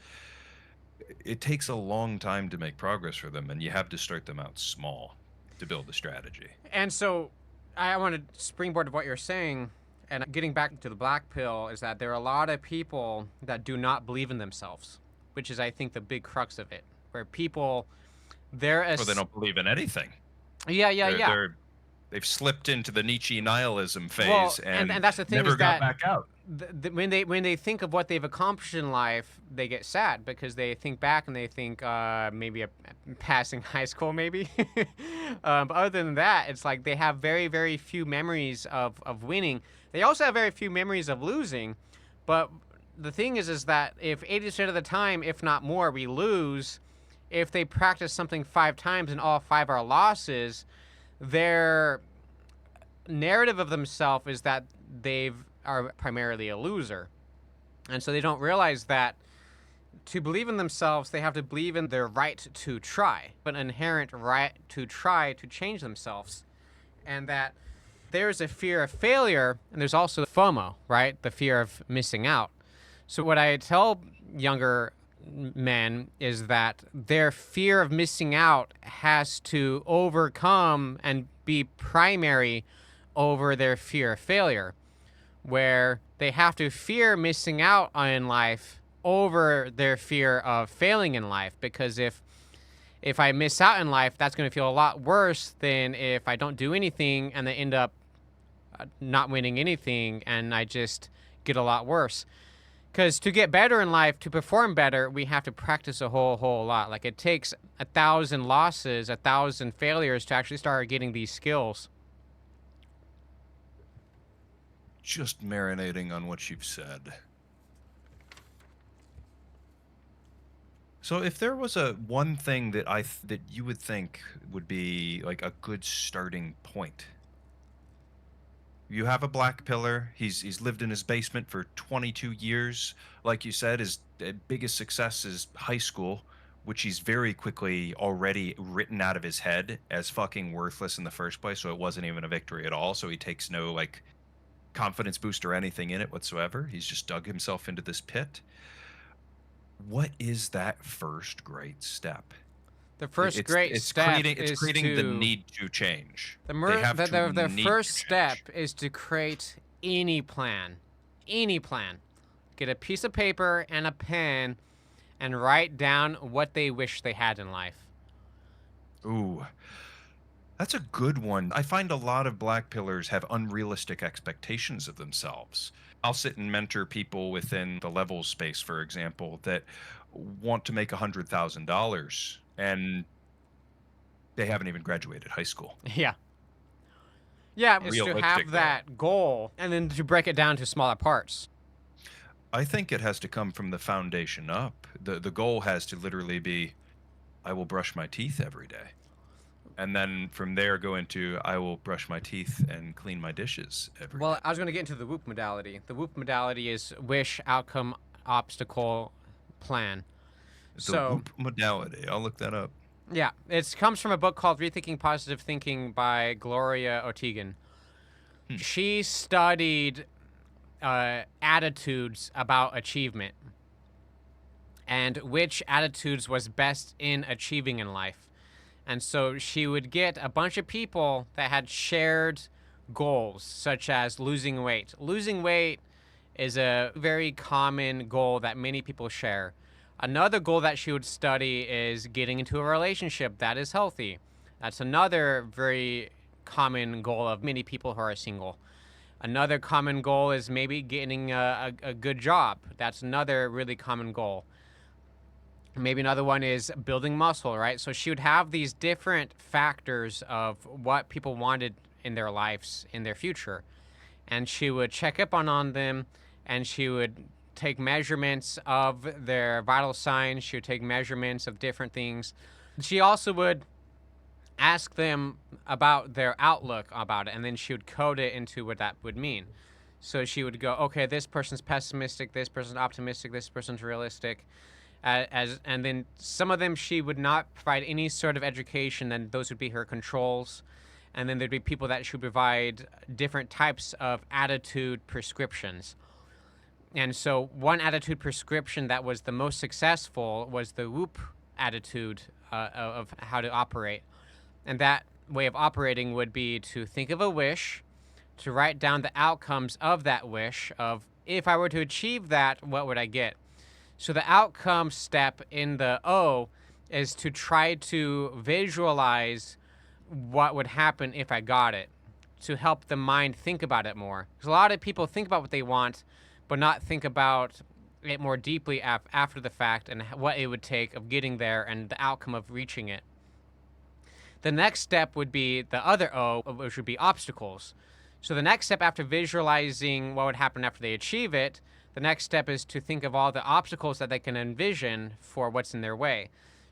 It takes a long time to make progress for them, and you have to start them out small to build the strategy. And so I want to springboard to what you're saying, and getting back to the black pill, is that there are a lot of people that do not believe in themselves, which is, I think, the big crux of it, where people, they're Or they as, don't believe in anything. yeah, yeah, They're yeah. they're They've slipped into the Nietzsche nihilism phase Well, and and that's the thing never is got that back out. when they think of what they've accomplished in life, they get sad because they think back and they think maybe a passing high school, maybe. But other than that, it's like they have very few memories of winning. They also have very few memories of losing. But the thing is that if 80% of the time, if not more, we lose, if they practice something 5 times and all 5 are losses, their narrative of themselves is that they are primarily a loser. And so they don't realize that to believe in themselves, they have to believe in their right to try, an inherent right to try to change themselves. And that there's a fear of failure, and there's also FOMO, right? The fear of missing out. So what I tell younger men is that their fear of missing out has to overcome and be primary over their fear of failure, where they have to fear missing out in life over their fear of failing in life. Because if I miss out in life, that's going to feel a lot worse than if I don't do anything and then end up not winning anything and I just get a lot worse. Because to get better in life, to perform better, we have to practice a whole lot. Like, it takes 1,000 losses, 1,000 failures to actually start getting these skills. Just marinating on what you've said. So if there was a one thing that that you would think would be like a good starting point. You have a black pillar. He's lived in his basement for 22 years. Like you said, his biggest success is high school, which he's very quickly already written out of his head as fucking worthless in the first place. So it wasn't even a victory at all. So he takes no like confidence boost or anything in it whatsoever. He's just dug himself into this pit. What is that first great step? The first It's great it's step creating it's is creating the to need to change. the They mer- have to the need first to step change. is to create any plan, any plan. Get a piece of paper and a pen and write down what they wish they had in life. Ooh, that's a good one. I find a lot of black pillars have unrealistic expectations of themselves. I'll sit and mentor people within the levels space, for example, that want to make $100,000 and they haven't even graduated high school. Yeah. Yeah, is to Realistic have goal. that goal and then to break it down to smaller parts. I think it has to come from the foundation up. The goal has to literally be I will brush my teeth every day. And then from there go into I will brush my teeth and clean my dishes every day. Well, I was going to get into the WHOOP modality. The WHOOP modality is wish, outcome, obstacle, plan. The So, whoop modality. I'll look that up. yeah, it comes from a book called Rethinking Positive Thinking by Gloria Ortigan. Hmm. She studied attitudes about achievement and which attitudes was best in achieving in life. And so she would get a bunch of people that had shared goals, such as losing weight. Losing weight is a very common goal that many people share. Another goal that she would study is getting into a relationship that is healthy. That's another very common goal of many people who are single. Another common goal is maybe getting a good job. That's another really common goal. Maybe another one is building muscle, right? So she would have these different factors of what people wanted in their lives, in their future. And she would check up on them, and she would take measurements of their vital signs. She would take measurements of different things. She also would ask them about their outlook about it, and then she would code it into what that would mean. So she would go, okay, this person's pessimistic, this person's optimistic, this person's realistic. And then some of them she would not provide any sort of education, and those would be her controls. And then there'd be people that she would provide different types of attitude prescriptions. And so one attitude prescription that was the most successful was the WHOOP attitude of how to operate. And that way of operating would be to think of a wish, to write down the outcomes of that wish, of if I were to achieve that, what would I get? So the outcome step in the O is to try to visualize what would happen if I got it. to help the mind think about it more. Because a lot of people think about what they want, but not think about it more deeply after the fact and what it would take of getting there and the outcome of reaching it. The next step would be the other O, which would be obstacles. So the next step after visualizing what would happen after they achieve it, the next step is to think of all the obstacles that they can envision for what's in their way.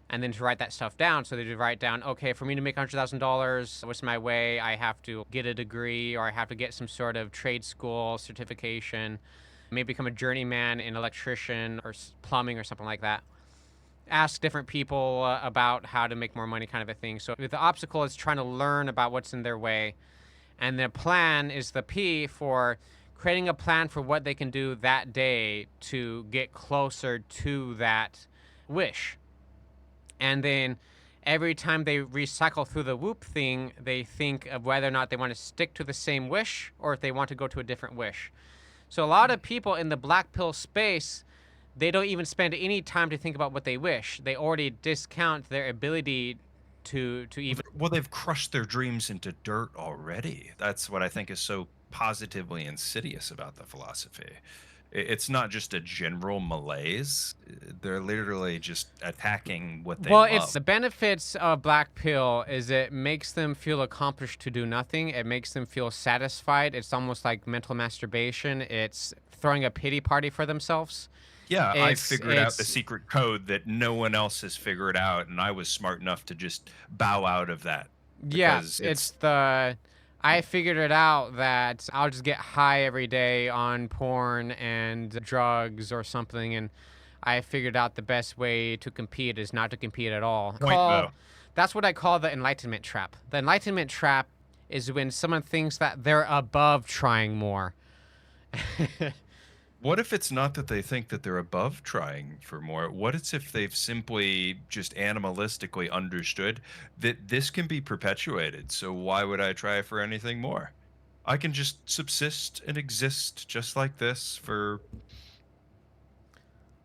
And then to write that stuff down. So they write down, okay, for me to make $100,000, what's my way? I have to get a degree, or I have to get some sort of trade school certification, maybe become a journeyman in electrician or plumbing or something like that. Ask different people about how to make more money, kind of a thing. So the obstacle is trying to learn about what's in their way. And the plan is the P for creating a plan for what they can do that day to get closer to that wish. And then every time they recycle through the whoop thing, they think of whether or not they want to stick to the same wish or if they want to go to a different wish. So a lot of people in the black pill space, they don't even spend any time to think about what they wish. They already discount their ability to even. Well, they've crushed their dreams into dirt already. That's what I think is so positively insidious about the philosophy. It's not just a general malaise. They're literally just attacking what they Well, it's love. the benefits of black pill is it makes them feel accomplished to do nothing. It makes them feel satisfied. It's almost like mental masturbation. It's throwing a pity party for themselves. Yeah, I figured out the It's secret code that no one else has figured out, and I was smart enough to just bow out of that Yeah, because it's it's the I figured it out that I'll just get high every day on porn and drugs or something, and I figured out the best way to compete is not to compete at all. point though. That's what I call the enlightenment trap. The enlightenment trap is when someone thinks that they're above trying more. What if it's not that they think that they're above trying for more? What if they've simply just animalistically understood that this can be perpetuated? So why would I try for anything more? I can just subsist and exist just like this for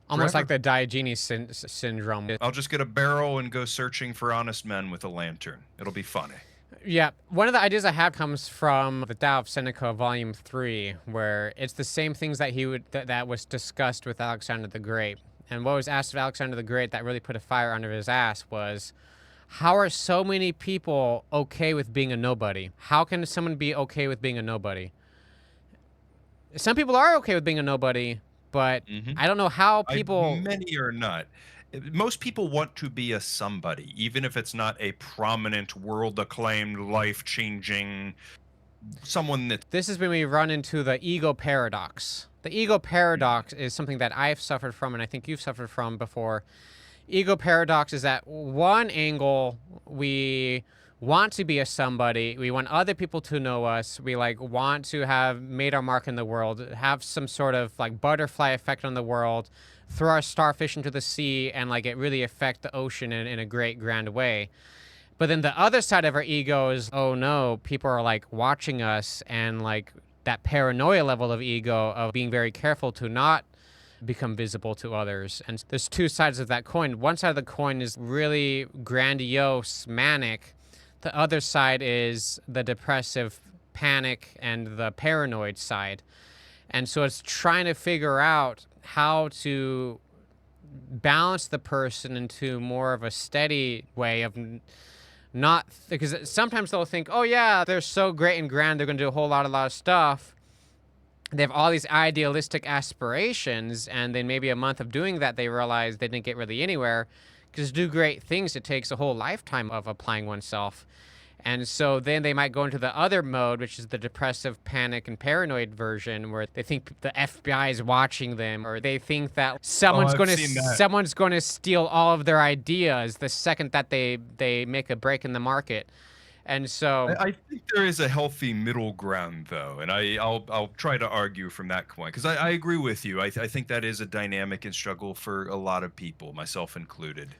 Almost like forever. the Diogenes syndrome. I'll just get a barrel and go searching for honest men with a lantern. It'll be funny. Yeah, one of the ideas I have comes from the Tao of Seneca, Volume 3, where it's the same things that that was discussed with Alexander the Great. And what was asked of Alexander the Great that really put a fire under his ass was, how are so many people okay with being a nobody? How can someone be okay with being a nobody? Some people are okay with being a nobody, but Mhm. I don't know how people. Many are not. Most people want to be a somebody, even if it's not a prominent, world acclaimed, life changing someone that. This is when we run into the ego paradox. The ego paradox is something that I've suffered from, and I think you've suffered from before. Ego paradox is that one angle, we want to be a somebody, we want other people to know us, we like want to have made our mark in the world, have some sort of like butterfly effect on the world, throw our starfish into the sea, and like it really affect the ocean in a great grand way. But then the other side of our ego is, oh no, people are like watching us, and like that paranoia level of ego of being very careful to not become visible to others. And there's two sides of that coin. One side of the coin is really grandiose, manic. The other side is the depressive, panic, and the paranoid side. And so it's trying to figure out how to balance the person into more of a steady way of not, because sometimes they'll think, oh yeah, they're so great and grand, they're going to do a whole lot of stuff. They have all these idealistic aspirations, and then maybe a month of doing that, they realize they didn't get really anywhere. Because to do great things, it takes a whole lifetime of applying oneself. And so then they might go into the other mode, which is the depressive, panic, and paranoid version, where they think the FBI is watching them, or they think that Oh, I've seen that. someone's going to steal all of their ideas the second that they make a break in the market. And so, I think there is a healthy middle ground, though, and I'll try to argue from that point because I agree with you. I think that is a dynamic and struggle for a lot of people, myself included.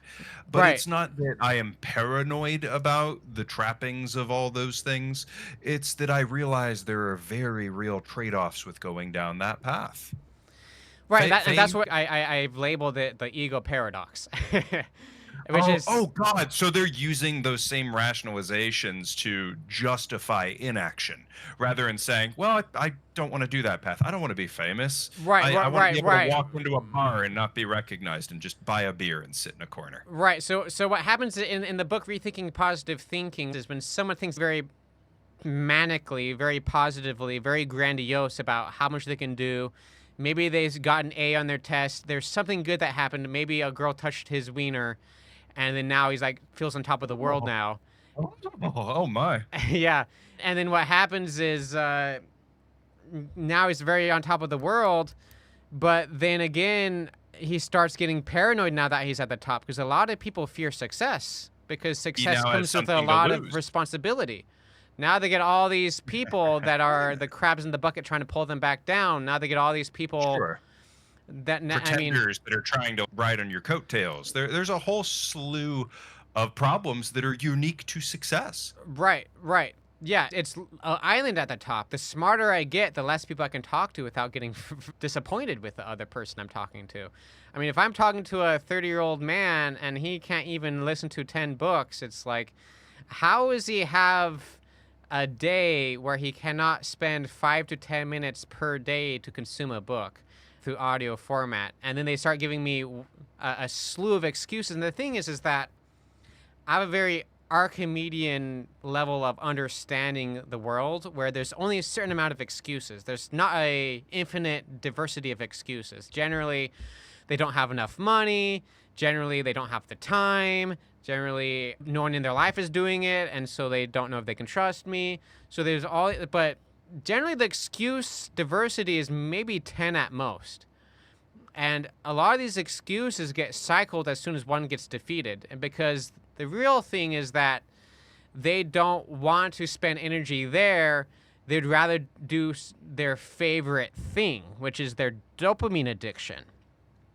But right. it's not that I am paranoid about the trappings of all those things. It's that I realize there are very real trade-offs with going down that path. Right, and that's Fame, what I've labeled it, the ego paradox. which Oh is God. So they're using those same rationalizations to justify inaction rather than saying, well, I don't want to do that path. I don't want to be famous. right, I right, want to be right, able to right. walk into a bar and not be recognized and just buy a beer and sit in a corner. Right. So what happens in the book Rethinking Positive Thinking is when someone thinks very manically, very positively, very grandiose about how much they can do. Maybe they've got an A on their test. There's something good that happened. Maybe a girl touched his wiener, and then now he's like feels on top of the world Oh, now. oh my. Yeah. And then what happens is now he's very on top of the world, but then again he starts getting paranoid now that he's at the top because a lot of people fear success because He success now has comes with a something to lot of lose. responsibility. Now they get all these people that are the crabs in the bucket trying to pull them back down. Now they get all these people Sure. that I mean, Pretenders that are trying to ride on your coattails. There's a whole slew of problems that are unique to success. right, right. Yeah, it's an island at the top. The smarter I get, the less people I can talk to without getting disappointed with the other person I'm talking to. I mean, if I'm talking to a 30-year-old man and he can't even listen to 10 books, it's like, how does he have a day where he cannot spend 5 to 10 minutes per day to consume a book through audio format? And then they start giving me a slew of excuses. And the thing is that I have a very Archimedean level of understanding the world where there's only a certain amount of excuses. There's not a infinite diversity of excuses. Generally, they don't have enough money. Generally, they don't have the time. Generally, no one in their life is doing it, and so they don't know if they can trust me. So there's all, but generally, the excuse diversity is maybe 10 at most. And a lot of these excuses get cycled as soon as one gets defeated. And because the real thing is that they don't want to spend energy there, they'd rather do their favorite thing, which is their dopamine addiction.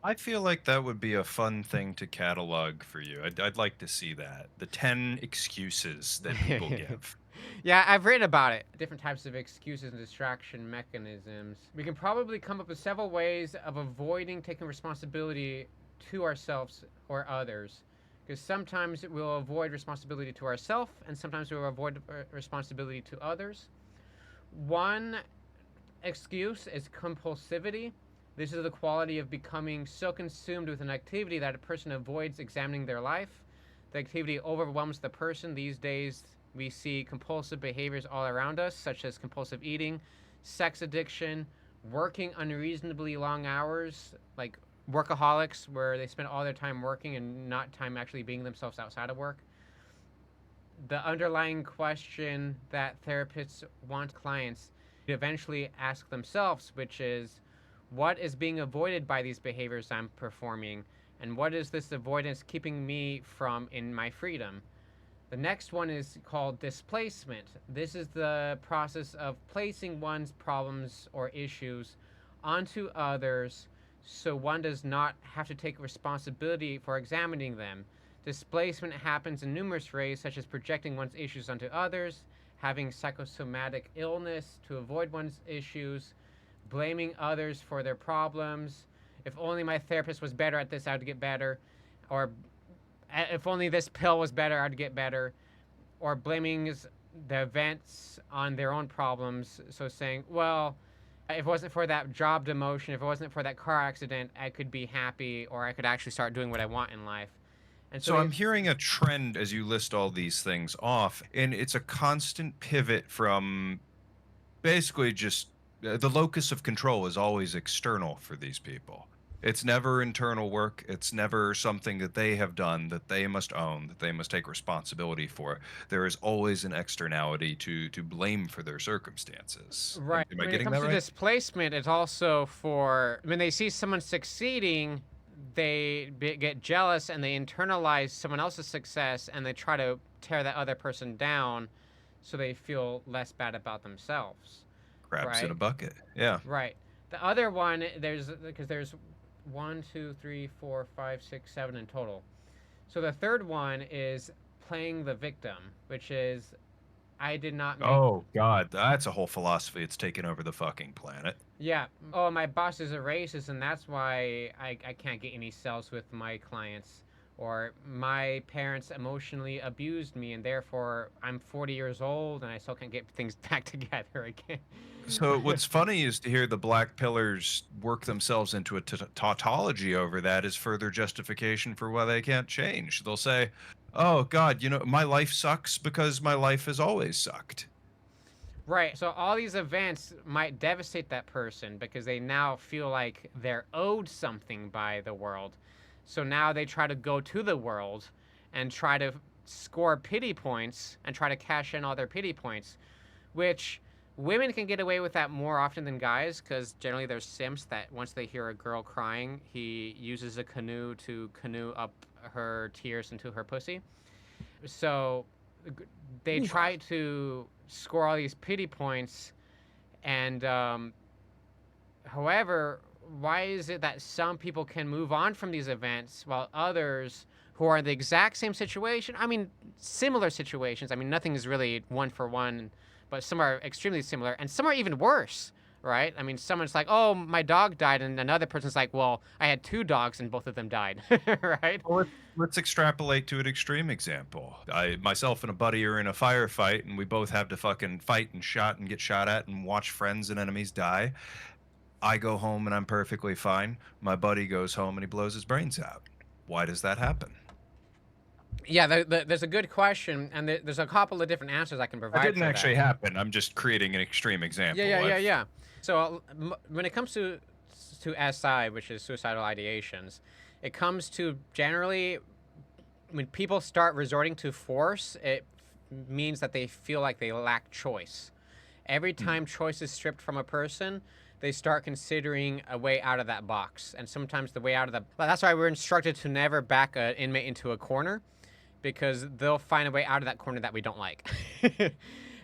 I feel like that would be a fun thing to catalog for you. I'd like to see that. The 10 excuses that people give. Yeah, I've written about it. Different types of excuses and distraction mechanisms. We can probably come up with several ways of avoiding taking responsibility to ourselves or others. Because sometimes we'll avoid responsibility to ourselves, and sometimes we'll avoid responsibility to others. One excuse is compulsivity. This is the quality of becoming so consumed with an activity that a person avoids examining their life. The activity overwhelms the person. These days, we see compulsive behaviors all around us, such as compulsive eating, sex addiction, working unreasonably long hours, like workaholics, where they spend all their time working and not time actually being themselves outside of work. The underlying question that therapists want clients to eventually ask themselves, which is, what is being avoided by these behaviors I'm performing, and what is this avoidance keeping me from in my freedom? The next one is called displacement. This is the process of placing one's problems or issues onto others so one does not have to take responsibility for examining them. Displacement happens in numerous ways, such as projecting one's issues onto others, having psychosomatic illness to avoid one's issues, blaming others for their problems. If only my therapist was better at this, I would get better. Or if only this pill was better, I'd get better. Or blaming the events on their own problems. So saying, well, if it wasn't for that job demotion, if it wasn't for that car accident, I could be happy, or I could actually start doing what I want in life. And so So I'm hearing a trend as you list all these things off, and it's a constant pivot from basically just the locus of control is always external for these people. It's never internal work. It's never something that they have done that they must own, that they must take responsibility for. There is always an externality to blame for their circumstances. right. Am I When it getting comes that to right? displacement, it's also for when they see someone succeeding, they get jealous and they internalize someone else's success and they try to tear that other person down so they feel less bad about themselves. Crabs in a Right? bucket. Yeah. Right. The other one, there's 1, 2, 3, 4, 5, 6, 7 in total. So the third one is playing the victim, which is I did not make. Oh God, that's a whole philosophy. It's taken over the fucking planet. Yeah. Oh, my boss is a racist, and that's why I can't get any sales with my clients. or my parents emotionally abused me and therefore I'm 40 years old and I still can't get things back together again. So what's funny is to hear the black pillars work themselves into a tautology over that is further justification for why they can't change. They'll say, "Oh God, my life sucks because my life has always sucked." Right. So all these events might devastate that person because they now feel like they're owed something by the world. So now they try to go to the world and try to score pity points and try to cash in all their pity points, which women can get away with that more often than guys because generally there's simps that once they hear a girl crying, he uses a canoe to canoe up her tears into her pussy. So they Ooh. try to score all these pity points, and however, why is it that some people can move on from these events while others who are in the exact same situation, I mean, similar situations, I mean, nothing is really one for one, but some are extremely similar, and some are even worse, right? I mean, someone's like, oh, my dog died, and another person's like, well, I had two dogs and both of them died, right? Well, let's extrapolate to an extreme example. I myself and a buddy are in a firefight, and we both have to fucking fight and shot and get shot at and watch friends and enemies die. I go home and I'm perfectly fine. My buddy goes home and he blows his brains out. Why does that happen? Yeah, there's a good question, and there's a couple of different answers I can That provide didn't for that. actually happen. I'm just creating an extreme Yeah, example. yeah, yeah, I've yeah. So when it comes to SI, which is suicidal ideations, it comes to generally when people start resorting to force, it means that they feel like they lack choice. Every Hmm. time choice is stripped from a person, they start considering a way out of that box. And sometimes the way out of the well, that's why we're instructed to never back an inmate into a corner because they'll find a way out of that corner that we don't like.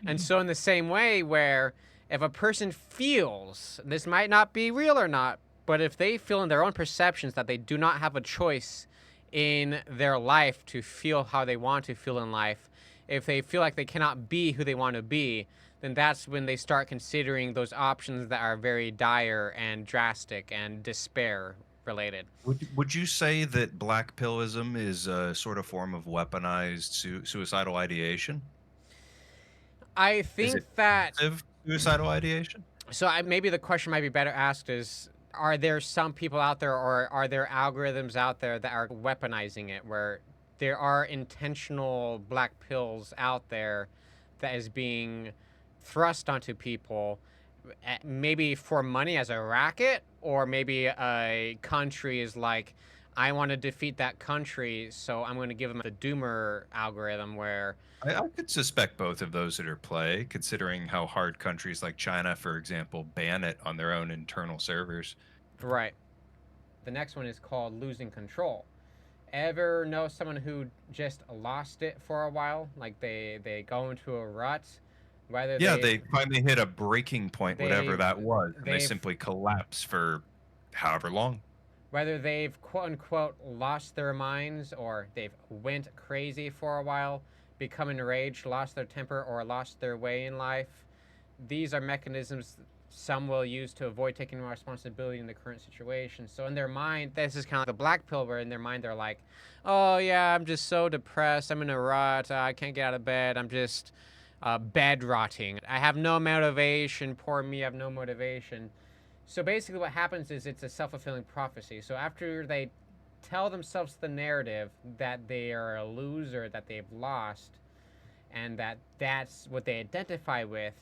And so in the same way where if a person feels this might not be real or not, but if they feel in their own perceptions that they do not have a choice in their life to feel how they want to feel in life, if they feel like they cannot be who they want to be, then that's when they start considering those options that are very dire and drastic and despair related. Would you say that black pillism is a sort of form of weaponized suicidal ideation? I Is think it that passive suicidal ideation? maybe the question might be better asked is are there some people out there or are there algorithms out there that are weaponizing it where there are intentional black pills out there that is being thrust onto people maybe for money as a racket or maybe a country is like I want to defeat that country so I'm going to give them the doomer algorithm where I could suspect both of those that are play, considering how hard countries like China, for example, ban it on their own internal servers. right. The next one is called losing control. Ever know someone who just lost it for a while? Like they go into a rut, whether Yeah, they finally hit a breaking point, whatever they've that was, and they they've simply collapse for however long. whether they've quote unquote lost their minds or they've went crazy for a while, become enraged, lost their temper, or lost their way in life. These are mechanisms some will use to avoid taking responsibility in the current situation. So in their mind, this is kind of like the black pill, where in their mind they're like, "Oh yeah, I'm just so depressed. I'm in a rut. I can't get out of bed. I'm just bed rotting. I have no motivation. Poor me. I have no motivation." So basically, what happens is it's a self-fulfilling prophecy. So after they tell themselves the narrative that they are a loser, that they've lost, and that that's what they identify with,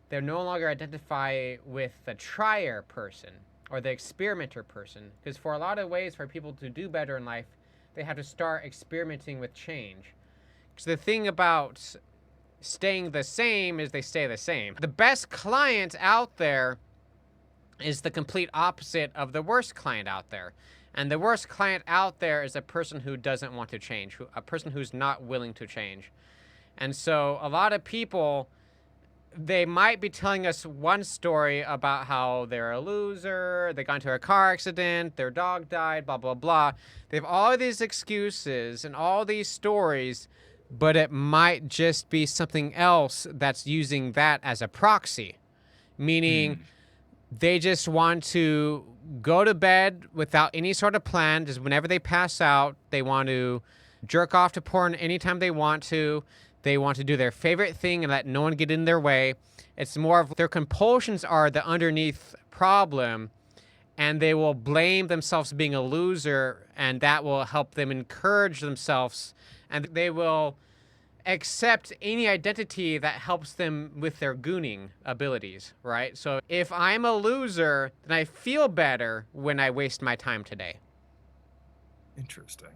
they're no longer identify with the trier person or the experimenter person. Because for a lot of ways for people to do better in life, they have to start experimenting with change. Because the thing about staying the same is they stay the same. The best client out there is the complete opposite of the worst client out there. And the worst client out there is a person who doesn't want to change, a person who's not willing to change. And so a lot of people, they might be telling us one story about how they're a loser, they got into a car accident, their dog died, blah, blah, blah. They have all these excuses and all these stories, but it might just be something else that's using that as a proxy. Meaning, Hmm. They just want to go to bed without any sort of plan. Just whenever they pass out, they want to jerk off to porn anytime they want to. They want to do their favorite thing and let no one get in their way. It's more of their compulsions are the underneath problem, and they will blame themselves being a loser, and that will help them encourage themselves, and they will accept any identity that helps them with their gooning abilities, right? So if I'm a loser, then I feel better when I waste my time today. Interesting.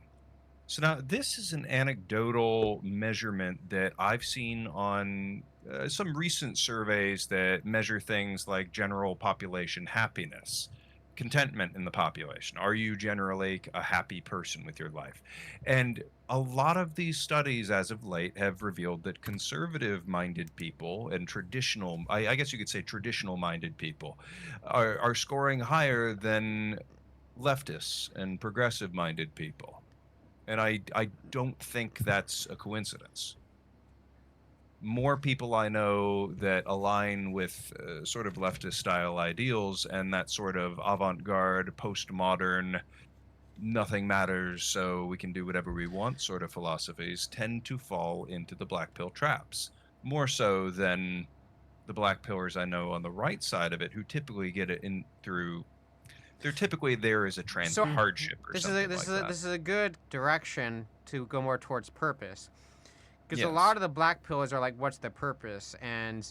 So now this is an anecdotal measurement that I've seen on some recent surveys that measure things like general population happiness, contentment in the population. Are you generally a happy person with your life? And a lot of these studies as of late have revealed that conservative minded people and traditional, I guess you could say traditional minded people, are scoring higher than leftists and progressive minded people. And I don't think that's a coincidence. More people I know that align with sort of leftist style ideals and that sort of avant garde, postmodern, nothing matters, so we can do whatever we want sort of philosophies tend to fall into the black pill traps. More so than the black pillars I know on the right side of it, who typically get it in through. They're typically there as a So transient hardship or something like that. this is a good direction to go more towards purpose, because a Yes. lot of the black pillars are like, what's the purpose? And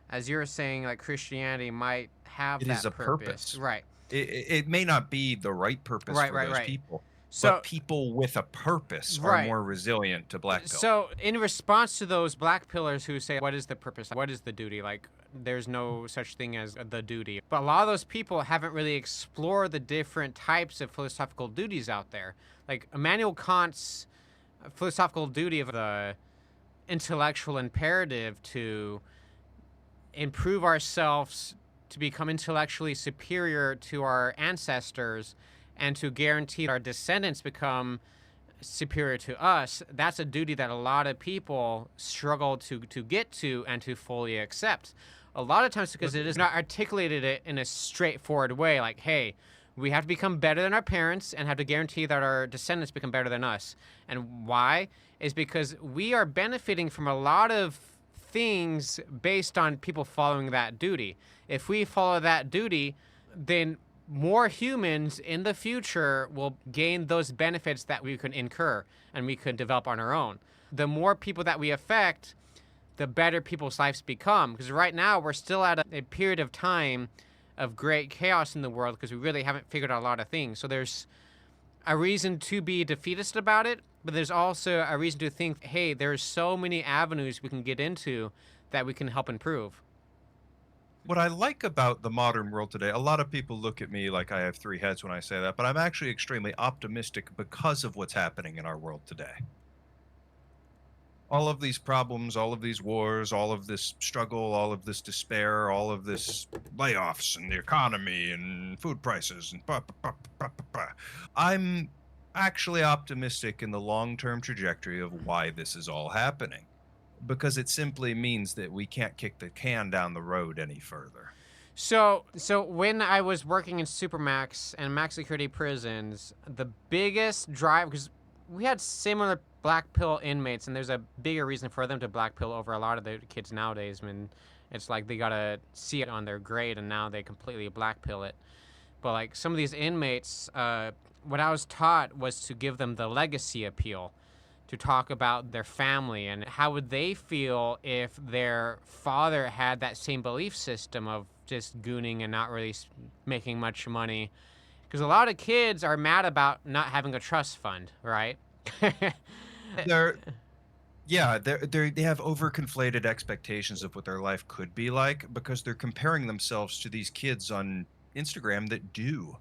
as you're saying, like Christianity might have It is that a purpose, purpose. right? It may not be the right purpose Right, for right, those right. people, but So people with a purpose are right. more resilient to black pill. So, in response to those black pillars who say, what is the purpose? What is the duty? Like, there's no such thing as the duty. But a lot of those people haven't really explored the different types of philosophical duties out there. Like, Immanuel Kant's philosophical duty of the intellectual imperative to improve ourselves, to become intellectually superior to our ancestors, and to guarantee our descendants become superior to us. That's a duty that a lot of people struggle to get to and to fully accept. A lot of times because it is not articulated it in a straightforward way, like, hey, we have to become better than our parents and have to guarantee that our descendants become better than us. And why? Is because we are benefiting from a lot of things based on people following that duty. If we follow that duty, then more humans in the future will gain those benefits that we could incur and we could develop on our own. The more people that we affect, the better people's lives become. Because right now, we're still at a period of time of great chaos in the world because we really haven't figured out a lot of things. So there's a reason to be defeatist about it, but there's also a reason to think, hey, there's so many avenues we can get into that we can help improve. What I like about the modern world today, a lot of people look at me like I have three heads when I say that, but I'm actually extremely optimistic because of what's happening in our world today. All of these problems, all of these wars, all of this struggle, all of this despair, all of this layoffs and the economy and food prices and I'm actually optimistic in the long-term trajectory of why this is all happening because it simply means that we can't kick the can down the road any further. So when I was working in Supermax and max security prisons, the biggest drive, because we had similar black pill inmates, and there's a bigger reason for them to black pill over a lot of the kids nowadays. I mean, it's like they gotta see it on their grade, and now they completely black pill it. But like some of these inmates, what I was taught was to give them the legacy appeal, to talk about their family and how would they feel if their father had that same belief system of just gooning and not really making much money. Because a lot of kids are mad about not having a trust fund, right? They're Yeah, they have overconflated expectations of what their life could be like because they're comparing themselves to these kids on Instagram that do.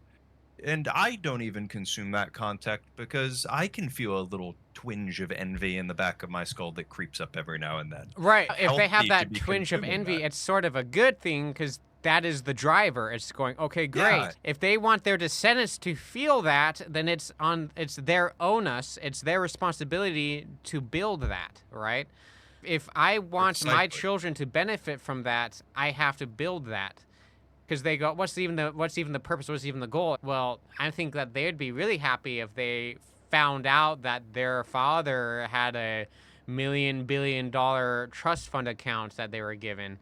And I don't even consume that content because I can feel a little twinge of envy in the back of my skull that creeps up every now and then. Right. If they have Healthy to that be twinge of consuming that. envy, it's sort of a good thing because that is the driver. It's going, okay, Yeah, great. If they want their descendants to feel that, then it's their onus, it's their responsibility to build that, right? If I want my precisely. children to benefit from that, I have to build that. because they go, what's even the purpose? What's even the goal? Well, I think that they'd be really happy if they found out that their father had a $1 billion trust fund account that they were given.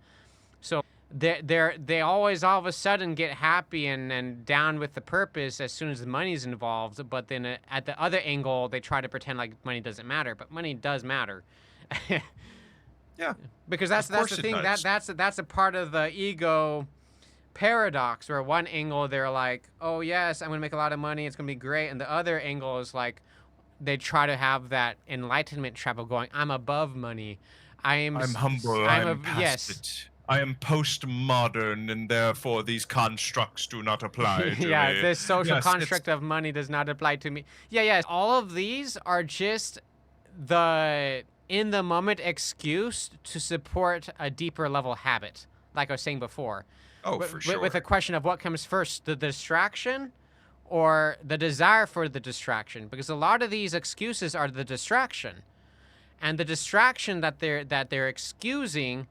So they always all of a sudden get happy and down with the purpose as soon as the money's involved. But then at the other angle, they try to pretend like money doesn't matter, but money does matter. Yeah, Because of that's course the it thing does. that's a part of the ego paradox, where one angle they're like, oh yes, I'm gonna make a lot of money, it's gonna be great, and the other angle is like they try to have that enlightenment travel going, I'm above money, I'm humble. I'm I'm a past yes. it. I am postmodern, and therefore these constructs do not apply to Yeah, me. this social Yes, it's construct of money does not apply to me. Yeah, yes, all of these are just the in the moment excuse to support a deeper level habit, like I was saying before, oh, for with a sure. question of what comes first, the distraction or the desire for the distraction, because a lot of these excuses are the distraction, and the distraction that they're excusing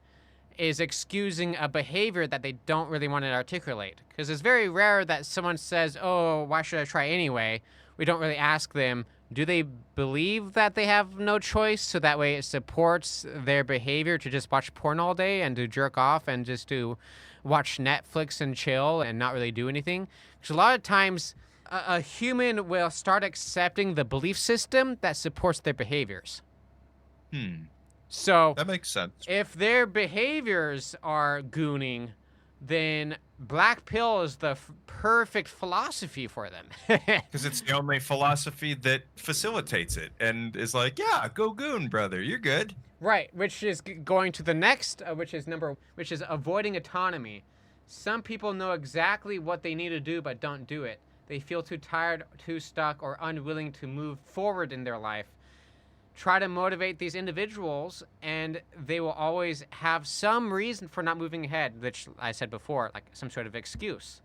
is excusing a behavior that they don't really want to articulate, because it's very rare that someone says, oh, why should I try anyway. We don't really ask them, do they believe that they have no choice, so that way it supports their behavior to just watch porn all day and to jerk off and just to watch Netflix and chill and not really do anything. Because a lot of times a human will start accepting the belief system that supports their behaviors. Hmm, So that makes sense. if their behaviors are gooning, then black pill is the perfect philosophy for them. Because it's the only philosophy that facilitates it and is like, yeah, go goon, brother. You're good. Right, which is going to the next, which is avoiding autonomy. Some people know exactly what they need to do but don't do it. They feel too tired, too stuck, or unwilling to move forward in their life. Try to motivate these individuals, and they will always have some reason for not moving ahead, which I said before, like some sort of excuse.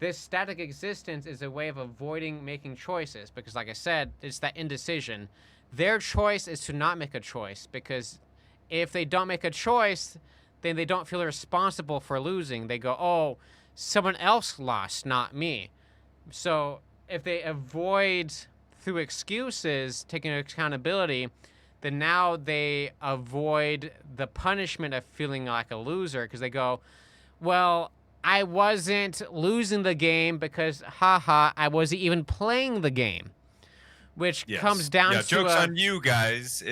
This static existence is a way of avoiding making choices, because, like I said, it's that indecision. Their choice is to not make a choice, because if they don't make a choice, then they don't feel responsible for losing. They go, oh, someone else lost, not me. So if they avoid through excuses taking accountability, then now they avoid the punishment of feeling like a loser, because they go, well, I wasn't losing the game because, haha, I wasn't even playing the game, which comes Yes. down Yeah, to joke's on you guys.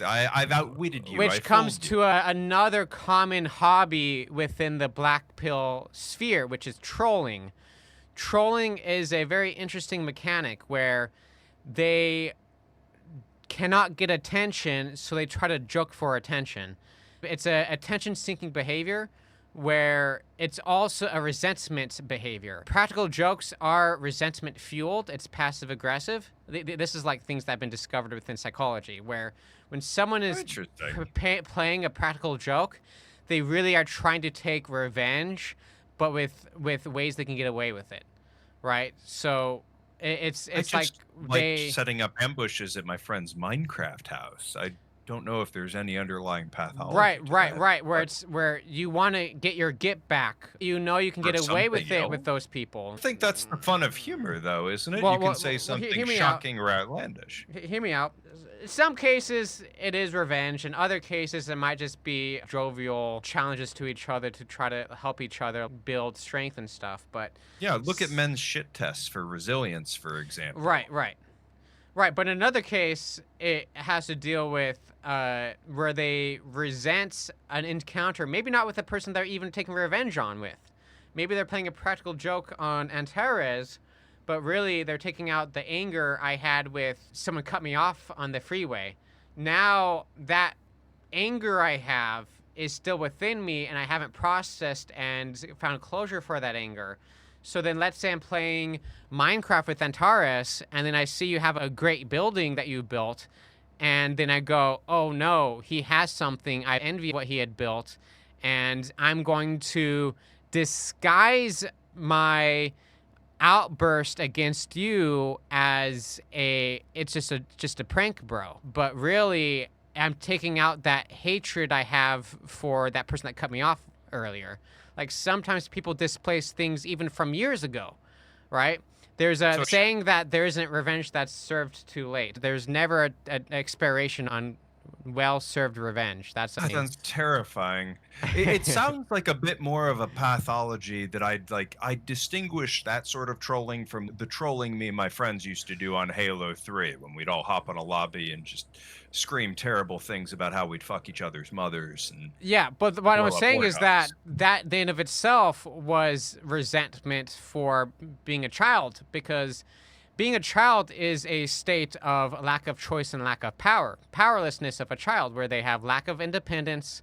I've outwitted you. I which comes fooled you. to another common hobby within the black pill sphere, which is trolling. Trolling is a very interesting mechanic where they cannot get attention, so they try to joke for attention. It's a attention-seeking behavior where it's also a resentment behavior. Practical jokes are resentment fueled. It's passive aggressive. This is like things that have been discovered within psychology, where when someone is Interesting. playing a practical joke, they really are trying to take revenge, but with ways they can get away with it, right? So I it's like just like they setting up ambushes at my friend's Minecraft house. I don't know if there's any underlying pathology right, to right, that, right. Where but it's where you want to get your get back. You know you can for get away with something it with else. those people. I think that's the fun of humor, though, isn't it? You Well, can well, say well, something hear me out. shocking or outlandish. Hear me out. In some cases, it is revenge. In other cases, it might just be jovial challenges to each other to try to help each other build strength and stuff. But Yeah, look at men's shit tests for resilience, for example. right, right. Right, but in another case, it has to deal with where they resent an encounter, maybe not with the person they're even taking revenge on with. Maybe they're playing a practical joke on Antares, but really they're taking out the anger I had with someone cut me off on the freeway. Now that anger I have is still within me, and I haven't processed and found closure for that anger. So then let's say I'm playing Minecraft with Antares, and then I see you have a great building that you built, and then I go, oh no, he has something. I envy what he had built, and I'm going to disguise my outburst against you as it's just a prank, bro. But really, I'm taking out that hatred I have for that person that cut me off earlier. Like sometimes people displace things even from years ago, right? There's a So saying that there isn't revenge that's served too late. There's never an expiration on well-served revenge. That's a that thing. sounds terrifying. It sounds like a bit more of a pathology that I distinguish that sort of trolling from the trolling me and my friends used to do on Halo 3 when we'd all hop on a lobby and just scream terrible things about how we'd fuck each other's mothers and Yeah, but what I'm blow up saying is that whorehouses. that in of itself was resentment for being a child, because being a child is a state of lack of choice and lack of power, powerlessness of a child, where they have lack of independence.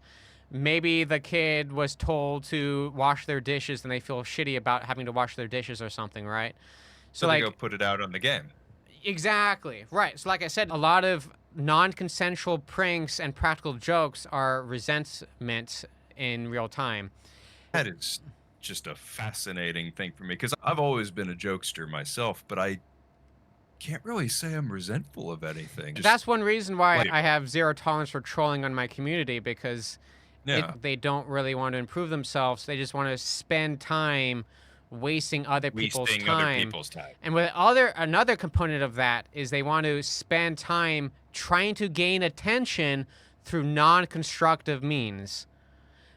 Maybe the kid was told to wash their dishes and they feel shitty about having to wash their dishes or something, right? So So they go like put it out on the game. exactly. Right. So, like I said, a lot of non consensual pranks and practical jokes are resentment in real time. That is just a fascinating thing for me because I've always been a jokester myself, but I can't really say I'm resentful of anything. Just That's one reason why I flavor. have zero tolerance for trolling on my community, because Yeah. they don't really want to improve themselves. They just want to spend time wasting other people's Wasting other time. people's time. And with another component of that is they want to spend time trying to gain attention through non-constructive means.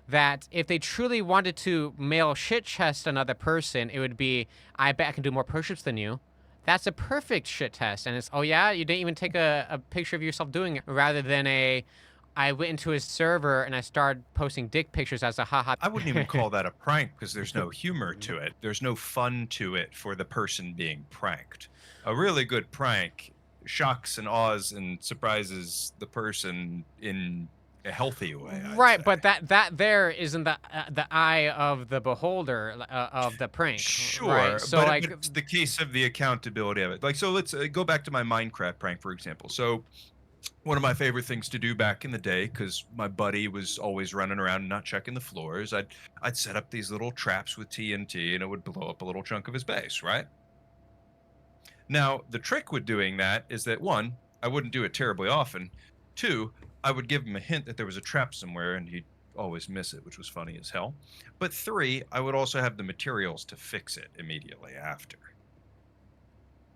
That if they truly wanted to male shit chest another person, it would be, I bet I can do more push-ups than you. That's a perfect shit test. And it's, oh yeah, you didn't even take a picture of yourself doing it, rather than I went into his server and I started posting dick pictures as a haha. I wouldn't even call that a prank because there's no humor to it. There's no fun to it for the person being pranked. A really good prank shocks and awes and surprises the person in a healthy way, I'd Right, say. but that there isn't the eye of the beholder of the prank, right? Sure, So but like, it's the case of the accountability of it. Like, so let's go back to my Minecraft prank, for example. So one of my favorite things to do back in the day, because my buddy was always running around and not checking the floors, I'd set up these little traps with TNT and it would blow up a little chunk of his base, right? Now, the trick with doing that is that one, I wouldn't do it terribly often. Two, I would give him a hint that there was a trap somewhere and he'd always miss it, which was funny as hell. But three, I would also have the materials to fix it immediately after.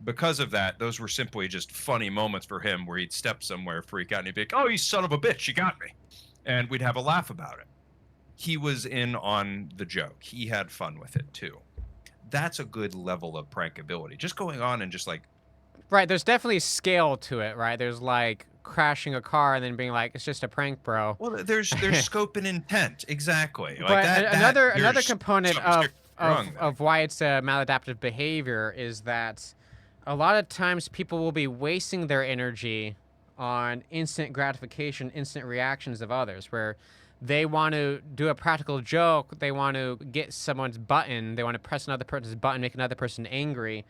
Because of that, those were simply just funny moments for him where he'd step somewhere, freak out, and he'd be like, "Oh, you son of a bitch, you got me." And we'd have a laugh about it. He was in on the joke. He had fun with it too. That's a good level of prankability. Just going on and just like, right, there's definitely scale to it, right? There's like crashing a car and then being like, it's just a prank, bro. well, there's scope and intent. Exactly. Like But that another there's component something wrong there. of why it's a maladaptive behavior is that a lot of times people will be wasting their energy on instant gratification, instant reactions of others, where they want to do a practical joke, they want to get someone's button, they want to press another person's button, make another person angry,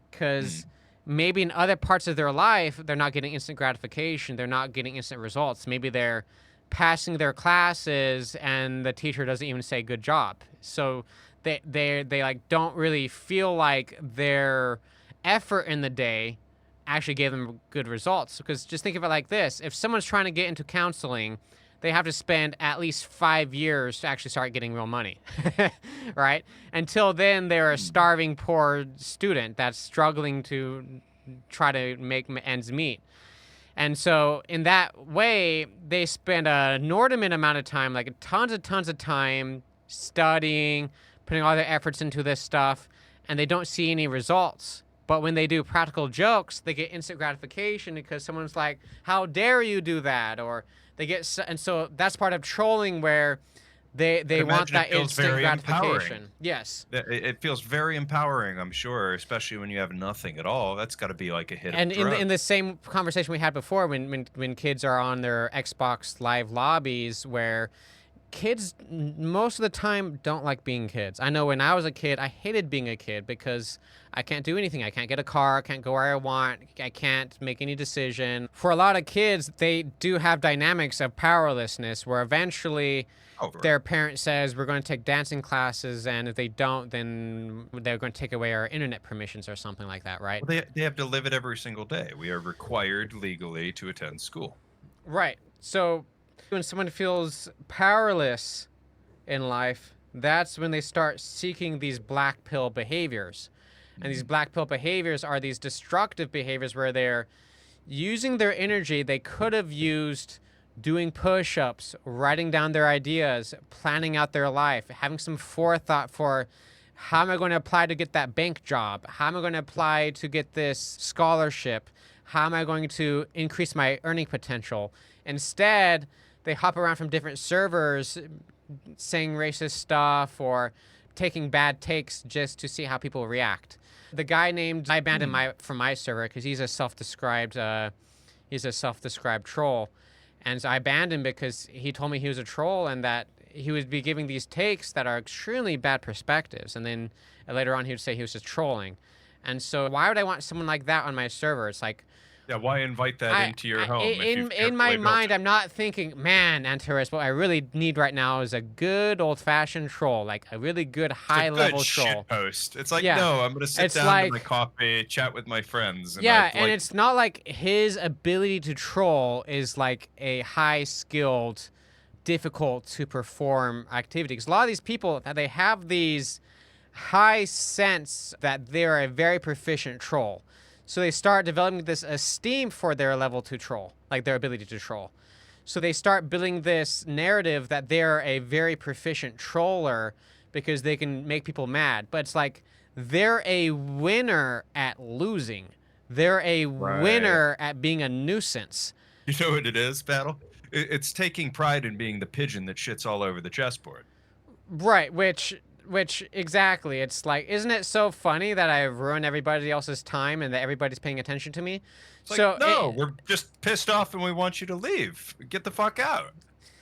because Mm. maybe in other parts of their life they're not getting instant gratification, they're not getting instant results. Maybe they're passing their classes and the teacher doesn't even say good job. So they like don't really feel like their effort in the day actually gave them good results. Because just think of it like this: if someone's trying to get into counseling, they have to spend at least 5 years to actually start getting real money, right? Until then, they're a Mm. starving poor student that's struggling to try to make ends meet. And so in that way, they spend an inordinate amount of time, like tons of time studying, putting all their efforts into this stuff, and they don't see any results. But when they do practical jokes, they get instant gratification because someone's like, "How dare you do that?" Or they get, and so that's part of trolling where I'd they want imagine it that feels instant very empowering. gratification. Yes. It feels very empowering, I'm sure, especially when you have nothing at all. That's got to be like a hit of a And in drug. the same conversation we had before, when kids are on their Xbox Live lobbies, where kids most of the time don't like being kids. I know when I was a kid, I hated being a kid because I can't do anything. I can't get a car. I can't go where I want. I can't make any decision. For a lot of kids, they do have dynamics of powerlessness where eventually Oh, their right. parent says we're going to take dancing classes, and if they don't, then they're going to take away our internet permissions or something like that, right? Well, they have to live it every single day. We are required legally to attend school. Right. So when someone feels powerless in life, that's when they start seeking these black pill behaviors. And these Mm. black pill behaviors are these destructive behaviors where they're using their energy they could have used doing push ups, writing down their ideas, planning out their life, having some forethought for how am I going to apply to get that bank job? How am I going to apply to get this scholarship? How am I going to increase my earning potential? Instead, they hop around from different servers saying racist stuff or taking bad takes just to see how people react. The guy named I abandoned Hmm. my from my server because he's a self-described troll, and so I banned him because he told me he was a troll and that he would be giving these takes that are extremely bad perspectives, and then later on he would say he was just trolling. And so why would I want someone like that on my server? It's like Yeah, why invite that into your home if you've in my carefully built mind, it? I'm not thinking, man, Antares, what I really need right now is a good old fashioned troll, like a really good It's a high good level shit troll. post. It's like, Yeah. no, I'm gonna sit It's down to my like, coffee, chat with my friends, and yeah, I'd and like. it's not like his ability to troll is like a high skilled, difficult to perform activity. Because a lot of these people, they have these high sense that they're a very proficient troll. So they start developing this esteem for their level to troll, like their ability to troll. So they start building this narrative that they're a very proficient troller because they can make people mad. But it's like they're a winner at losing. They're a Right. winner at being a nuisance. You know what it is, Battle? It's taking pride in being the pigeon that shits all over the chessboard. Right, which exactly. It's like, isn't it so funny that I ruin everybody else's time and that everybody's paying attention to me? It's like, So no, we're just pissed off and we want you to leave. Get the fuck out.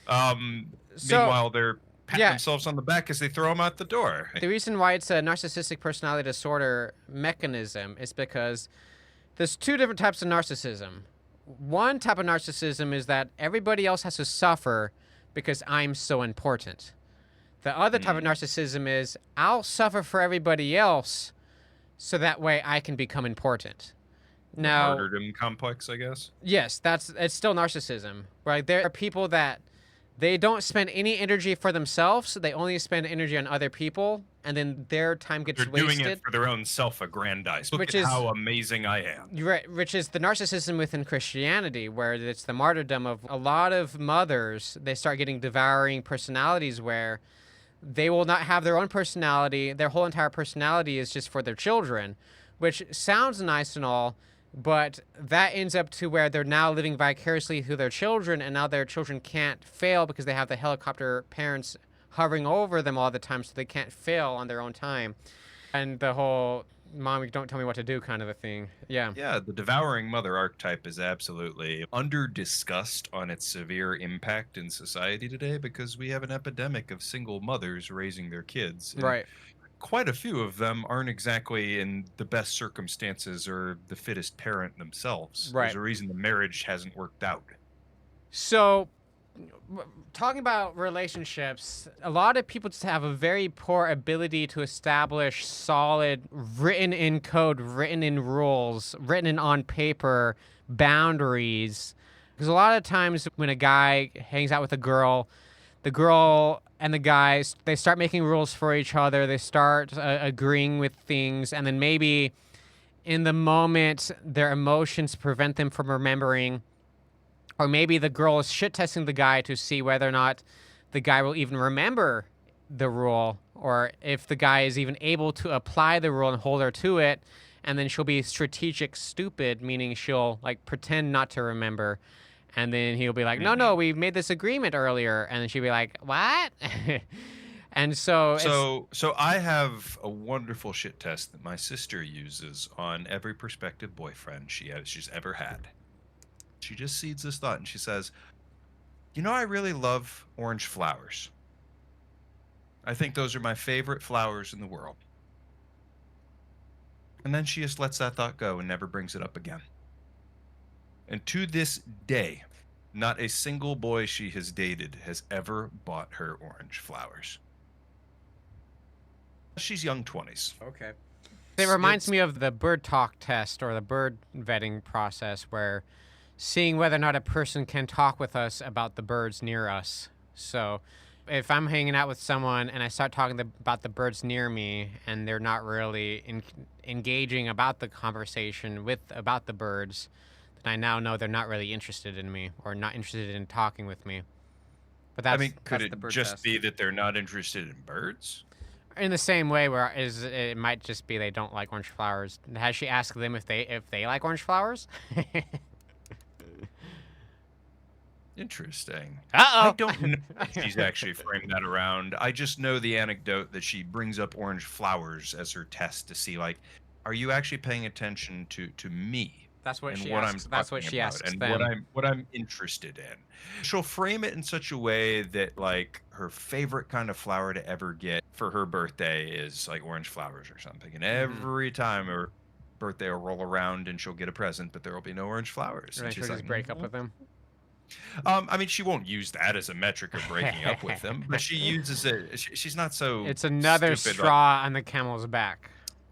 so Meanwhile, they're patting yeah, themselves on the back as they throw them out the door. the reason why it's a narcissistic personality disorder mechanism is because there's two different types of narcissism. One type of narcissism is that everybody else has to suffer because I'm so important. The other type of Hmm. narcissism is I'll suffer for everybody else so that way I can become important. The Now, martyrdom complex, I guess. yes, it's still narcissism, right? There are people that they don't spend any energy for themselves, they only spend energy on other people, and then their time They're gets doing it wasted, for their own self-aggrandized. Look which at is how amazing I am. right, which is the narcissism within Christianity, where it's the martyrdom of a lot of mothers. They start getting devouring personalities where they will not have their own personality. Their whole entire personality is just for their children, which sounds nice and all, but that ends up to where they're now living vicariously through their children, and now their children can't fail because they have the helicopter parents hovering over them all the time, so they can't fail on their own time. And the whole "mommy, don't tell me what to do" kind of a thing. Yeah. Yeah, the devouring mother archetype is absolutely under discussed on its severe impact in society today because we have an epidemic of single mothers raising their kids. And Right. quite a few of them aren't exactly in the best circumstances or the fittest parent themselves. There's Right. a reason the marriage hasn't worked out. So, talking about relationships, a lot of people just have a very poor ability to establish solid, written in code, written in rules, written in on paper boundaries. Because a lot of times when a guy hangs out with a girl, the girl and the guys, they start making rules for each other. They start agreeing with things, and then maybe in the moment, their emotions prevent them from remembering, or maybe the girl is shit testing the guy to see whether or not the guy will even remember the rule, or if the guy is even able to apply the rule and hold her to it. And then she'll be strategic stupid, meaning she'll like pretend not to remember. And then he'll be like, no, Mhm. no, we made this agreement earlier. And then she'll be like, what? And so it's So I have a wonderful shit test that my sister uses on every prospective boyfriend she's ever had. She just seeds this thought and she says, "You know, I really love orange flowers. I think those are my favorite flowers in the world." And then she just lets that thought go and never brings it up again. And to this day, not a single boy she has dated has ever bought her orange flowers. She's young 20s. okay. It It's, reminds it's me of the bird talk test or the bird vetting process where seeing whether or not a person can talk with us about the birds near us. So if I'm hanging out with someone and I start talking about the birds near me and they're not really engaging about the conversation about the birds, then I now know they're not really interested in me or not interested in talking with me. But I mean, could that's it the bird just test. be that they're not interested in birds? In the same way, where is it might just be they don't like orange flowers. Has she asked them if they like orange flowers? Interesting. I Uh don't know if she's oh. actually framed that around. I just know the anecdote that she brings up orange flowers as her test to see, like, are you actually paying attention to me That's what and she what I'm asks. That's what talking she about asks and them. what I'm interested in? She'll frame it in such a way that like her favorite kind of flower to ever get for her birthday is like orange flowers or something. And Mm-hmm. every time her birthday will roll around and she'll get a present, but there will be no orange flowers. And And then she'll she's like, just break up "Mhm." with them. I mean, she won't use that as a metric of breaking up with them, but she uses it. She's not so It's another stupid. Like, straw on the camel's back.